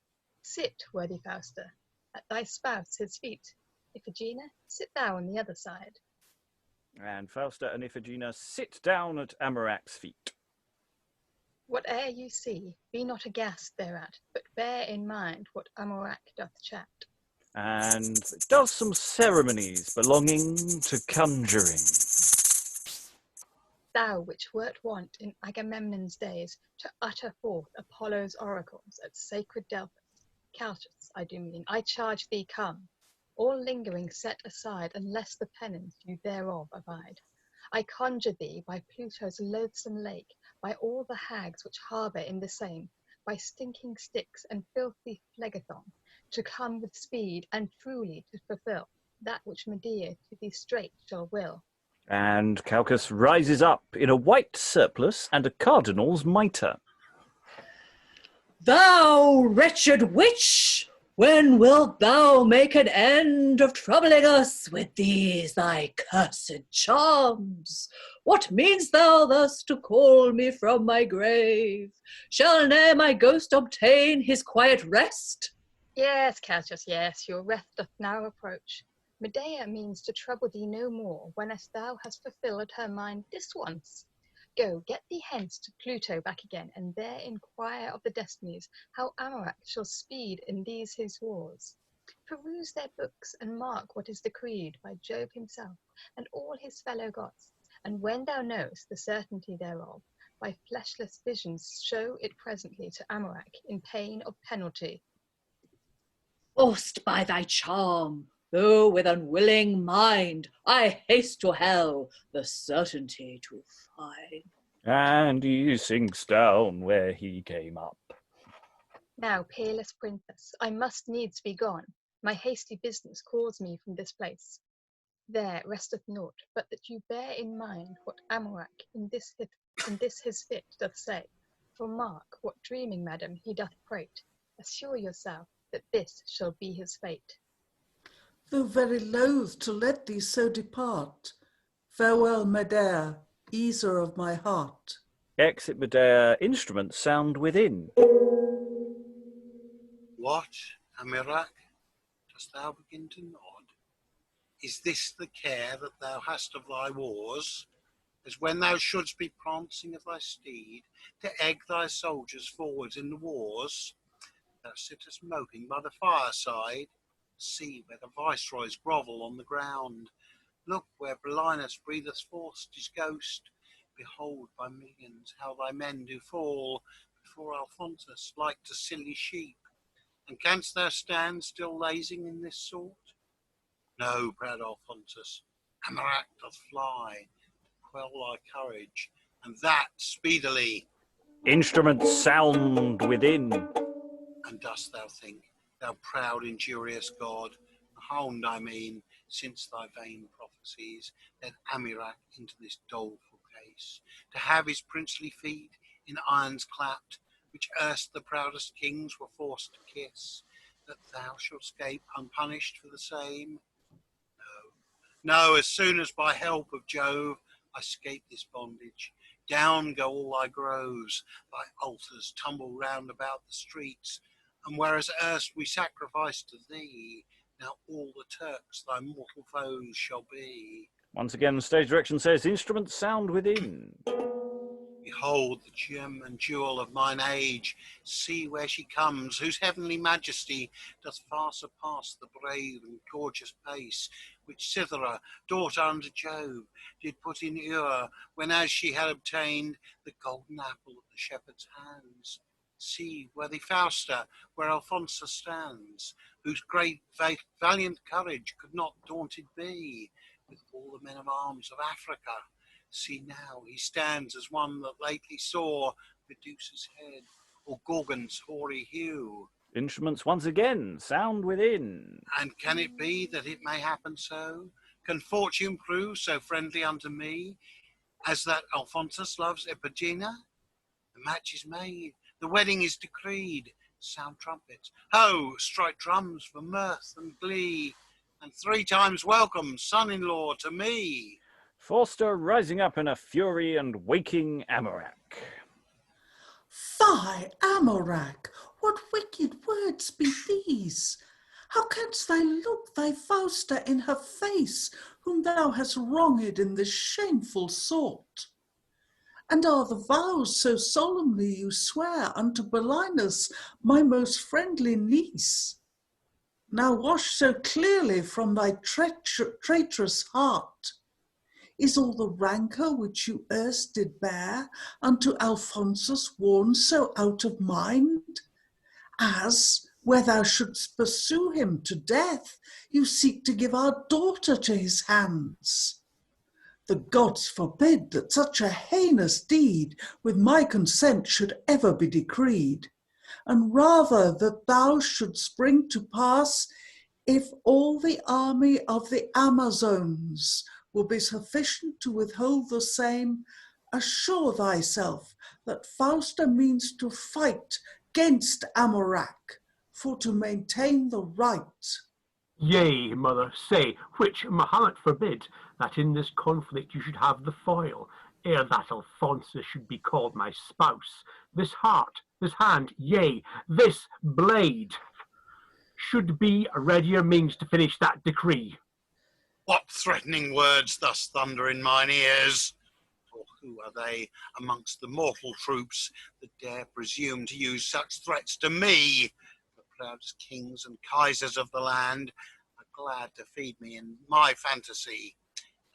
Sit, worthy Fausta, at thy spouse his feet. Iphigena, sit thou on the other side. And Fausta and Iphigena sit down at Amurack's feet. Whate'er you see, be not aghast thereat, but bear in mind what Amurack doth chat. And does some ceremonies belonging to conjuring. Thou which wert wont in Agamemnon's days to utter forth Apollo's oracles at sacred Delphos, Calchas, I do mean, I charge thee come, all lingering set aside, unless the penance you thereof abide. I conjure thee by Pluto's loathsome lake, by all the hags which harbour in the same, by stinking Styx and filthy Phlegethon, to come with speed and truly to fulfil that which Medea to thee straight shall will. And Calchas rises up in a white surplice and a cardinal's mitre. Thou wretched witch, when wilt thou make an end of troubling us with these thy cursed charms? What mean'st thou thus to call me from my grave? Shall ne'er my ghost obtain his quiet rest? Yes, Calchas, yes, your wrath doth now approach. Medea means to trouble thee no more, when as thou hast fulfilled her mind this once. Go, get thee hence to Pluto back again, and there inquire of the destinies, how Amurack shall speed in these his wars. Peruse their books, and mark what is decreed by Jove himself, and all his fellow gods, and when thou knowest the certainty thereof, by fleshless visions show it presently to Amurack in pain of penalty. Forced by thy charm, though with unwilling mind I haste to hell the certainty to find. And he sinks down where he came up. Now, peerless princess, I must needs be gone. My hasty business calls me from this place. There resteth naught, but that you bear in mind what Amurack in this his fit doth say. For mark what dreaming, madam, he doth prate. Assure yourself that this shall be his fate. Though very loath to let thee so depart, farewell, Medea, easer of my heart. Exit Medea, instruments sound within. What, Amurack, dost thou begin to nod? Is this the care that thou hast of thy wars? As when thou shouldst be prancing of thy steed, to egg thy soldiers forwards in the wars? Thou sittest moping by the fireside. See where the viceroys grovel on the ground. Look where Belinus breatheth forth his ghost. Behold by millions how thy men do fall before Alphonsus like to silly sheep. And canst thou stand still lazing in this sort? No, proud Alphonsus, Amurack doth fly to quell thy courage, and that speedily. Instruments sound within. And dost thou think, thou proud injurious god, hound I mean, since thy vain prophecies led Amurack into this doleful case, to have his princely feet in irons clapped, which erst the proudest kings were forced to kiss, that thou shalt escape unpunished for the same? No, as soon as by help of Jove I escape this bondage, down go all thy groves, thy altars tumble round about the streets, and whereas erst we sacrificed to thee, now all the Turks thy mortal foes shall be. Once again, the stage direction says, instruments sound within. Behold the gem and jewel of mine age, see where she comes, whose heavenly majesty doth far surpass the brave and gorgeous pace, which Cythera, daughter unto Jove, did put in Ur, when as she had obtained the golden apple at the shepherd's hands. See where the Fausta, where Alphonsus stands, whose great valiant courage could not daunted be, with all the men of arms of Africa. See now he stands as one that lately saw Medusa's head, or Gorgon's hoary hue. Instruments once again sound within. And can it be that it may happen so? Can fortune prove so friendly unto me, as that Alphonsus loves Iphigena? The match is made, the wedding is decreed. Sound trumpets, ho! Strike drums for mirth and glee, and 3 times welcome, son-in-law, to me. Fausta rising up in a fury and waking Amurack. Fie, Amurack, what wicked words be these? How canst thou look thy Fausta in her face, whom thou hast wronged in this shameful sort? And are the vows so solemnly you swear unto Belinus, my most friendly niece? Now wash so clearly from thy traitorous heart. Is all the rancour which you erst did bear unto Alphonsus worn so out of mind, as, where thou shouldst pursue him to death, you seek to give our daughter to his hands? The gods forbid that such a heinous deed with my consent should ever be decreed, and rather that thou shouldst bring to pass if all the army of the Amazones will be sufficient to withhold the same. Assure thyself that Fausta means to fight 'gainst Amurack, for to maintain the right. Yea, mother, say, which Mahomet forbid, that in this conflict you should have the foil, ere that Alphonsus should be called my spouse. This heart, this hand, yea, this blade, should be a readier means to finish that decree. What threatening words thus thunder in mine ears? Or who are they amongst the mortal troops that dare presume to use such threats to me? The proudest kings and kaisers of the land are glad to feed me in my fantasy.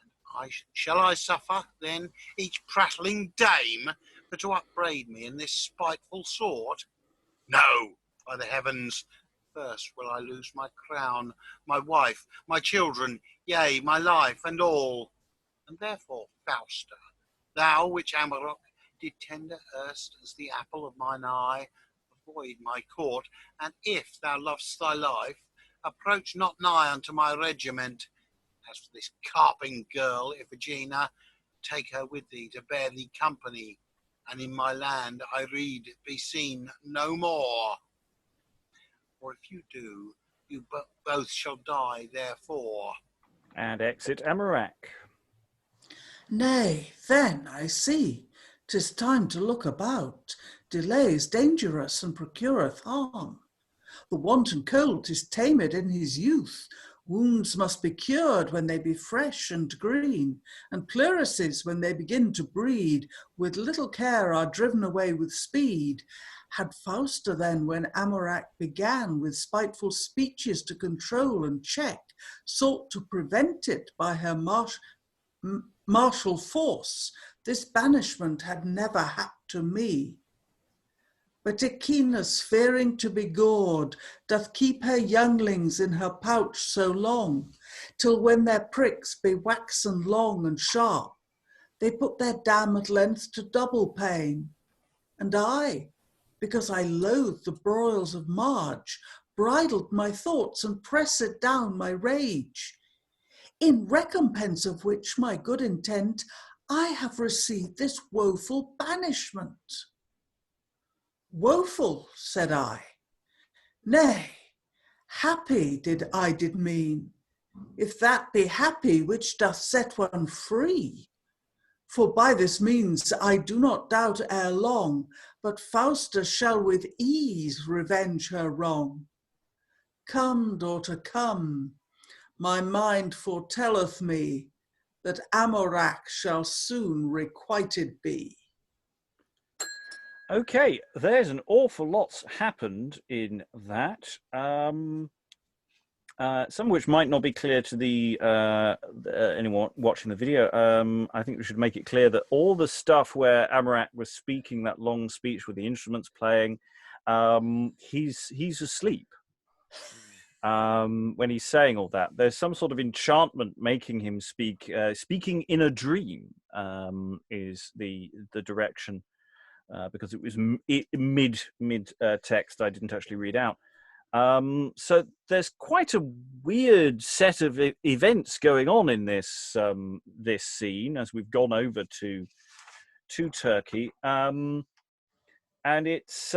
And shall I suffer, then, each prattling dame for to upbraid me in this spiteful sort? No, by the heavens, first will I lose my crown, my wife, my children, yea, my life and all. And therefore, Fausta, thou which Amurack did tender erst as the apple of mine eye, avoid my court, and if thou lovest thy life, approach not nigh unto my regiment. As for this carping girl, Iphigena, take her with thee to bear thee company, and in my land, I read, be seen no more. For if you do, you both shall die therefore. And exit Amurack. Nay, then I see 'tis time to look about. Delay is dangerous and procureth harm. The wanton colt is tamed in his youth. Wounds must be cured when they be fresh and green, and pleurisses when they begin to breed, with little care are driven away with speed. Had Fausta then, when Amurack began, with spiteful speeches to control and check, sought to prevent it by her martial force, this banishment had never happed to me. But Aeneas, fearing to be gored, doth keep her younglings in her pouch so long, till when their pricks be waxen long and sharp, they put their dam at length to double pain. And I, because I loathe the broils of Marge, bridled my thoughts and pressed down my rage, in recompense of which my good intent I have received this woeful banishment. Woeful, said I. Nay, happy I did mean, if that be happy which doth set one free. For by this means I do not doubt ere long, but Fausta shall with ease revenge her wrong. Come, daughter, come, my mind foretelleth me, that Amurack shall soon requited be. Okay, there's an awful lot's happened in that. Some of which might not be clear to the anyone watching the video. I think we should make it clear that all the stuff where Amurack was speaking that long speech with the instruments playing, he's asleep. When he's saying all that, there's some sort of enchantment making him speak. Speaking in a dream is the direction. Because it was mid text, I didn't actually read out. So there's quite a weird set of events going on in this this scene as we've gone over to Turkey, and it's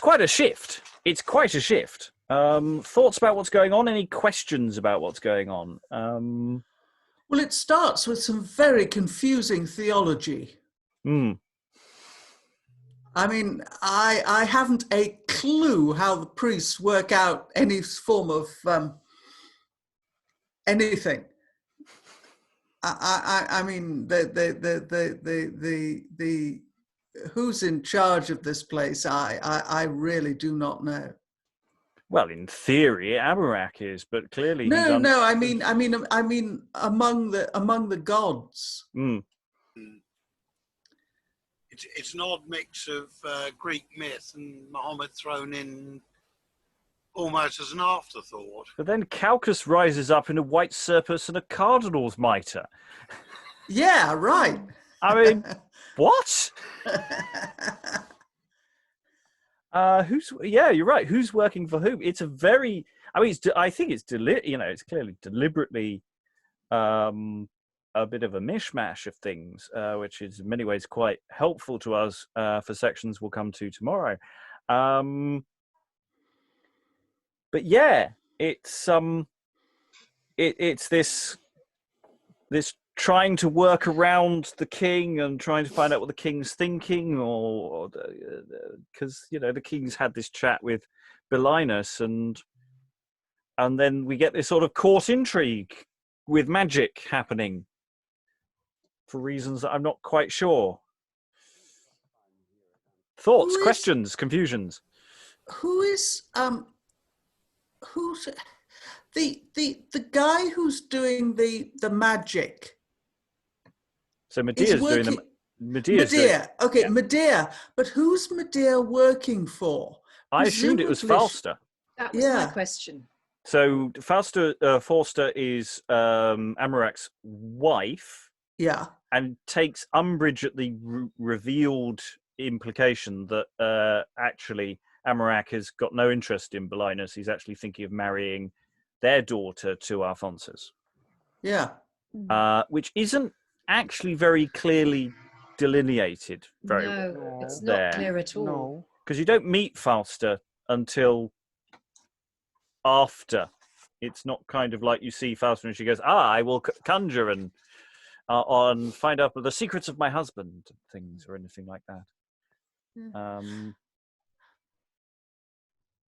quite a shift. It's quite a shift. Thoughts about what's going on? Any questions about what's going on? Well, it starts with some very confusing theology. Mm. I mean, I haven't a clue how the priests work out any form of anything. I mean, the who's in charge of this place? I really do not know. Well, in theory, Amurack is, but clearly no. I mean, among the gods. Mm. It's an odd mix of Greek myth and Muhammad thrown in almost as an afterthought. But then Calchas rises up in a white surplice and a cardinal's mitre. Yeah, right. I mean, what? You're right. Who's working for whom? It's a very. I mean, I think it's it's clearly deliberately a bit of a mishmash of things, which is in many ways quite helpful to us for sections we'll come to tomorrow. But yeah, it's this trying to work around the king and trying to find out what the king's thinking, or because the king's had this chat with Belinus, and then we get this sort of court intrigue with magic happening for reasons that I'm not quite sure. Thoughts, questions, confusions. Who's the guy who's doing the magic? So Medea's doing them. Medea's Medea. Okay, yeah. Medea. But who's Medea working for? I assumed it was Presumably Fausta. That was my Yeah. question. So Fausta is Amurack's wife, Yeah. and takes umbrage at the revealed implication that actually Amurack has got no interest in Belinus. He's actually thinking of marrying their daughter to Alphonsus, Yeah. which isn't actually very clearly delineated very well. No, it's there. not clear at all. No. Because you don't meet Fausta until after. It's not kind of like you see Fausta and she goes, I will conjure and find out the secrets of my husband and things or anything like that.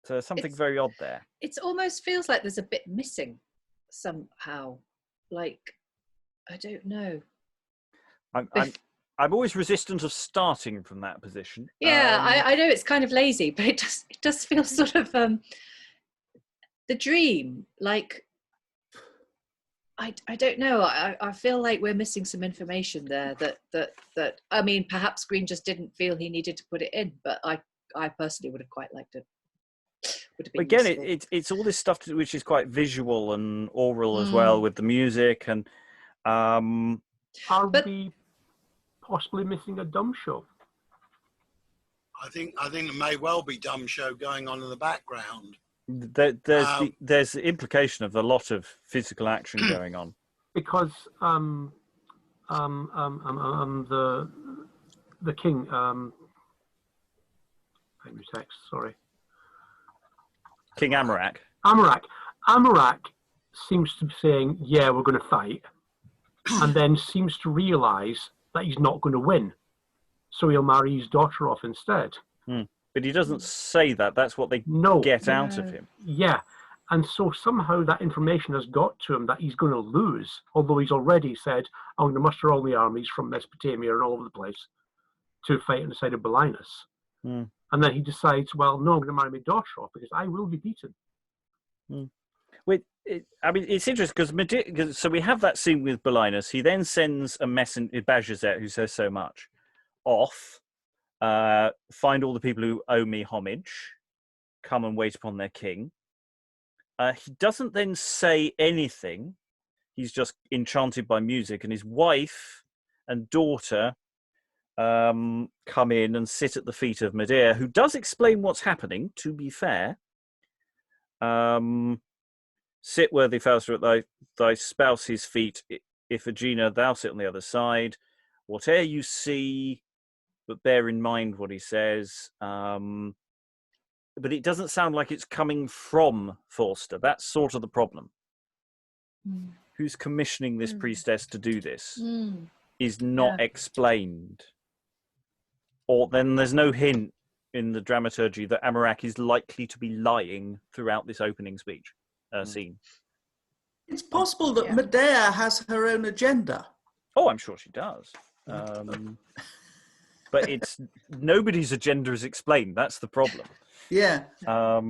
So something very odd there. It almost feels like there's a bit missing somehow. Like, I don't know. I'm always resistant of starting from that position. Yeah, I know it's kind of lazy, but it does feel sort of the dream. Like, I don't know. I feel like we're missing some information there. That I mean, perhaps Greene just didn't feel he needed to put it in, but I personally would have quite liked it. Would have been Again, useful. it's all this stuff which is quite visual and oral as well, with the music and. Are we possibly missing a dumb show? I think there may well be dumb show going on in the background. There's the implication of a lot of physical action going on Because the king text, sorry. King Amurack. Amurack seems to be saying, yeah, we're going to fight, and then seems to realise that he's not going to win. So he'll marry his daughter off instead. But he doesn't say that. That's what they get out of him. Yeah. And so somehow that information has got to him that he's going to lose, although he's already said, I'm going to muster all the armies from Mesopotamia and all over the place to fight on the side of Belinus. And then he decides, well, no, I'm going to marry my daughter off because I will be beaten. I mean, it's interesting because so we have that scene with Belinus. He then sends a messenger, Bajazet, who says so much, off, find all the people who owe me homage, come and wait upon their king. He doesn't then say anything. He's just enchanted by music, and his wife and daughter come in and sit at the feet of Medea, who does explain what's happening, to be fair. Sit, worthy Fausta, at thy spouse's feet. Iphigena, thou sit on the other side. Whate'er you see, but bear in mind what he says. But it doesn't sound like it's coming from Fausta. That's sort of the problem. Who's commissioning this priestess to do this is not explained. Or then there's no hint in the dramaturgy that Amurack is likely to be lying throughout this opening speech scene. It's possible that Medea has her own agenda. Oh, I'm sure she does. But it's nobody's agenda is explained. That's the problem. Yeah. I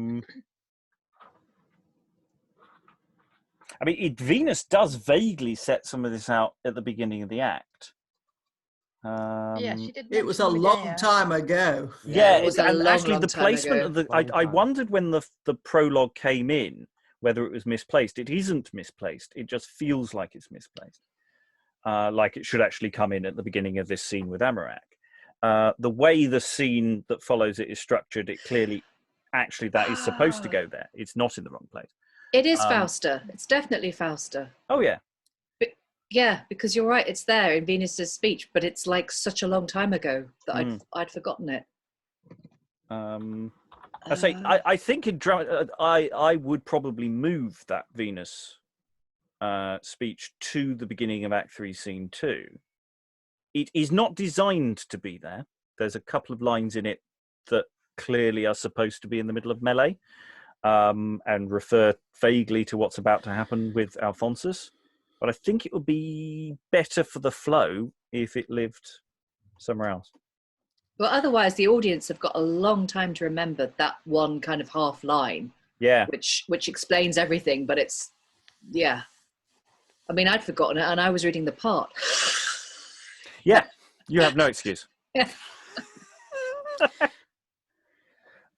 mean, Venus does vaguely set some of this out at the beginning of the act. Yeah, she did. It was a long time ago. Yeah, it was and long, actually long the time placement ago. of the. I wondered when the prologue came in whether it was misplaced. It isn't misplaced. It just feels like it's misplaced. Like it should actually come in at the beginning of this scene with Amurack. The way the scene that follows it is structured, it clearly, actually, that is supposed to go there. It's not in the wrong place. It is Fausta. It's definitely Fausta. Oh, yeah. Yeah, because you're right. It's there in Venus's speech, but it's like such a long time ago that I'd forgotten it. I say, I think in drama, I would probably move that Venus speech to the beginning of Act 3, Scene 2. It is not designed to be there. There's a couple of lines in it that clearly are supposed to be in the middle of melee and refer vaguely to what's about to happen with Alphonsus. But I think it would be better for the flow if it lived somewhere else. Well, otherwise, the audience have got a long time to remember that one kind of half line. Yeah. Which explains everything, but it's, yeah. I mean, I'd forgotten it, and I was reading the part. Yeah. You have no excuse.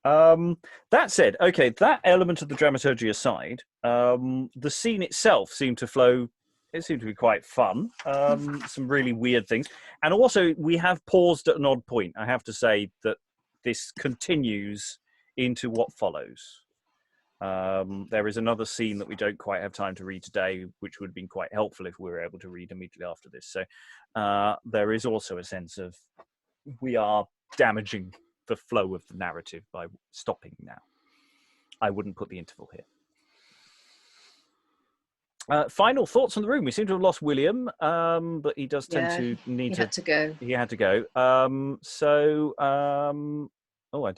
That said, okay, that element of the dramaturgy aside, the scene itself seemed to flow. It seemed to be quite fun. Some really weird things, and also we have paused at an odd point. I have to say that this continues into what follows. There is another scene that we don't quite have time to read today, which would have been quite helpful if we were able to read immediately after this. So there is also a sense of we are damaging the flow of the narrative by stopping now. I wouldn't put the interval here. Final thoughts on the room. We seem to have lost William, but he does tend to need he had to go. He had to go. Oh, I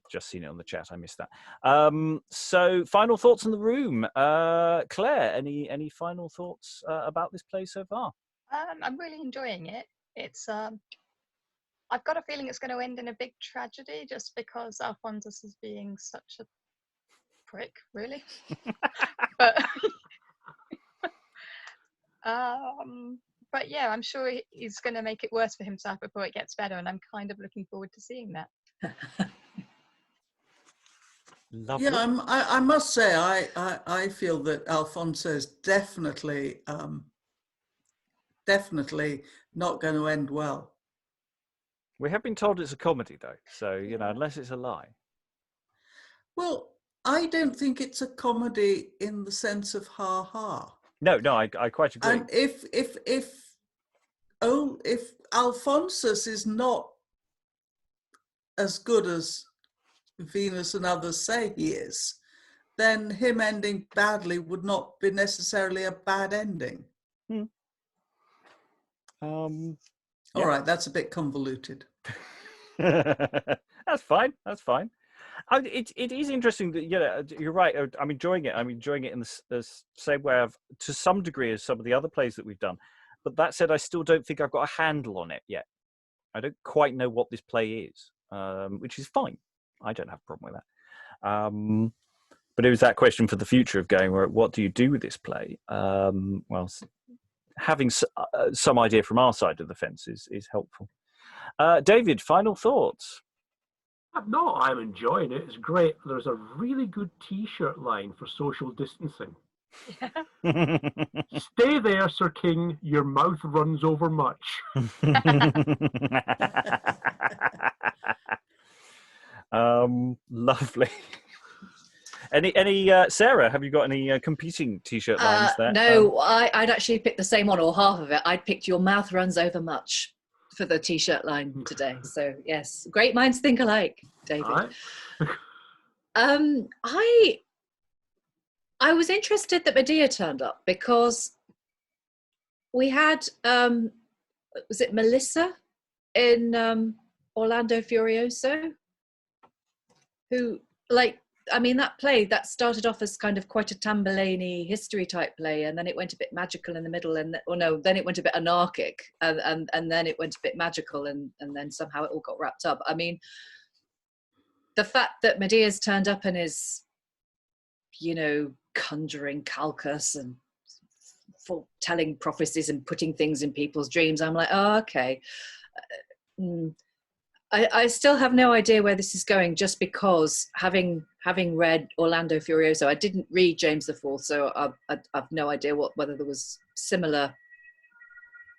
just seen it on the chat. I missed that. So final thoughts in the room. Claire, any final thoughts about this play so far? I'm really enjoying it. It's I've got a feeling it's going to end in a big tragedy just because Alphonsus is being such a prick, really. But yeah, I'm sure he's going to make it worse for himself before it gets better, and I'm kind of looking forward to seeing that. Lovely. Yeah, I must say, I feel that Alfonso is definitely not going to end well. We have been told it's a comedy, though, so you know, unless it's a lie. Well, I don't think it's a comedy in the sense of ha ha. No, I quite agree. And if Alphonsus is not as good as Venus and others say he is, then him ending badly would not be necessarily a bad ending. All right, that's a bit convoluted. That's fine. It is interesting that you're right. I'm enjoying it. I'm enjoying it in the same way I've, to some degree, as some of the other plays that we've done. But that said, I still don't think I've got a handle on it yet. I don't quite know what this play is, which is fine. I don't have a problem with that. But it was that question for the future of going, what do you do with this play? Well, having some idea from our side of the fence is helpful. David, final thoughts? No, I'm enjoying it. It's great. There's a really good T-shirt line for social distancing. Stay there, Sir King. Your mouth runs over much. Lovely. Any Sarah, have you got any competing T-shirt lines there? No, I'd actually picked the same one, or half of it. I'd picked your mouth runs over much for the T-shirt line today. So yes, great minds think alike, David. Right. I was interested that Medea turned up because we had was it Melissa in Orlando Furioso, who, like, I mean, that play that started off as kind of quite a Tamburlaine history type play, and then it went a bit magical in the middle, then it went a bit anarchic, and then it went a bit magical, and then somehow it all got wrapped up. I mean, the fact that Medea's turned up and is, conjuring Calchas and telling prophecies and putting things in people's dreams, I'm like, oh, okay. I still have no idea where this is going, just because having read Orlando Furioso, I didn't read James IV, so I've no idea whether there was similar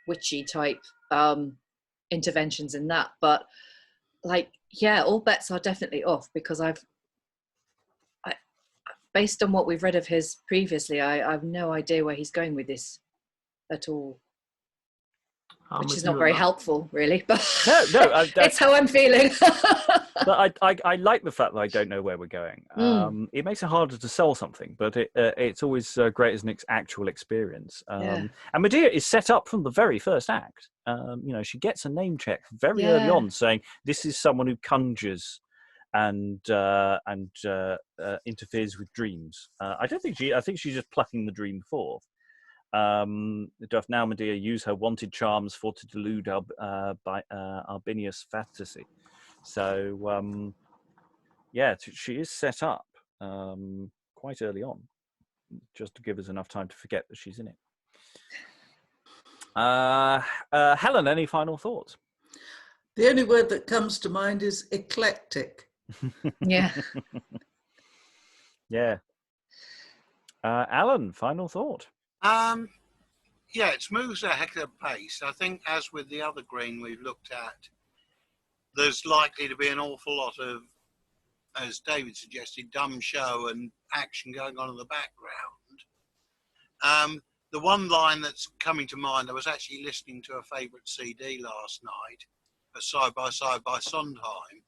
witchy type interventions in that. But all bets are definitely off, because based on what we've read of his previously, I have no idea where he's going with this at all. Which is not very helpful, really. But no, it's how I'm feeling. But I like the fact that I don't know where we're going. It makes it harder to sell something, but it's always great as an actual experience. And Medea is set up from the very first act. She gets a name check very early on, saying this is someone who conjures and interferes with dreams. I think she's just plucking the dream forth. Doth now Medea use her wanted charms for to delude Albinius fantasy? So she is set up quite early on, just to give us enough time to forget that she's in it. Helen, any final thoughts? The only word that comes to mind is eclectic. Yeah. Yeah. Alan, final thought. Yeah, it moves a heck of a pace. I think, as with the other Greene we've looked at, there's likely to be an awful lot of, as David suggested, dumb show and action going on in the background. The one line that's coming to mind, I was actually listening to a favourite CD last night, a Side by Side by Sondheim,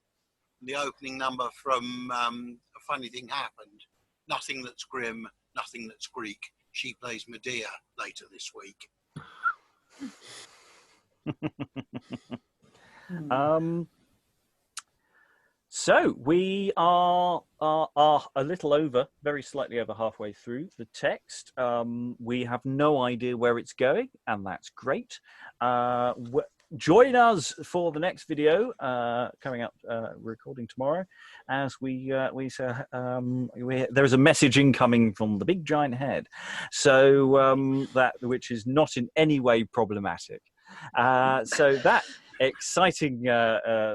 the opening number from A Funny Thing Happened. Nothing that's grim, nothing that's Greek. She plays Medea later this week. So we are a little over, very slightly over halfway through the text. We have no idea where it's going, and that's great. Join us for the next video coming up, recording tomorrow, as there's a message incoming from the big giant head, so which is not in any way problematic. So that exciting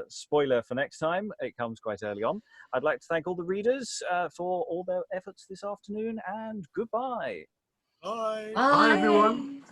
spoiler for next time, it comes quite early on. I'd like to thank all the readers for all their efforts this afternoon, and goodbye. Bye. Bye, everyone.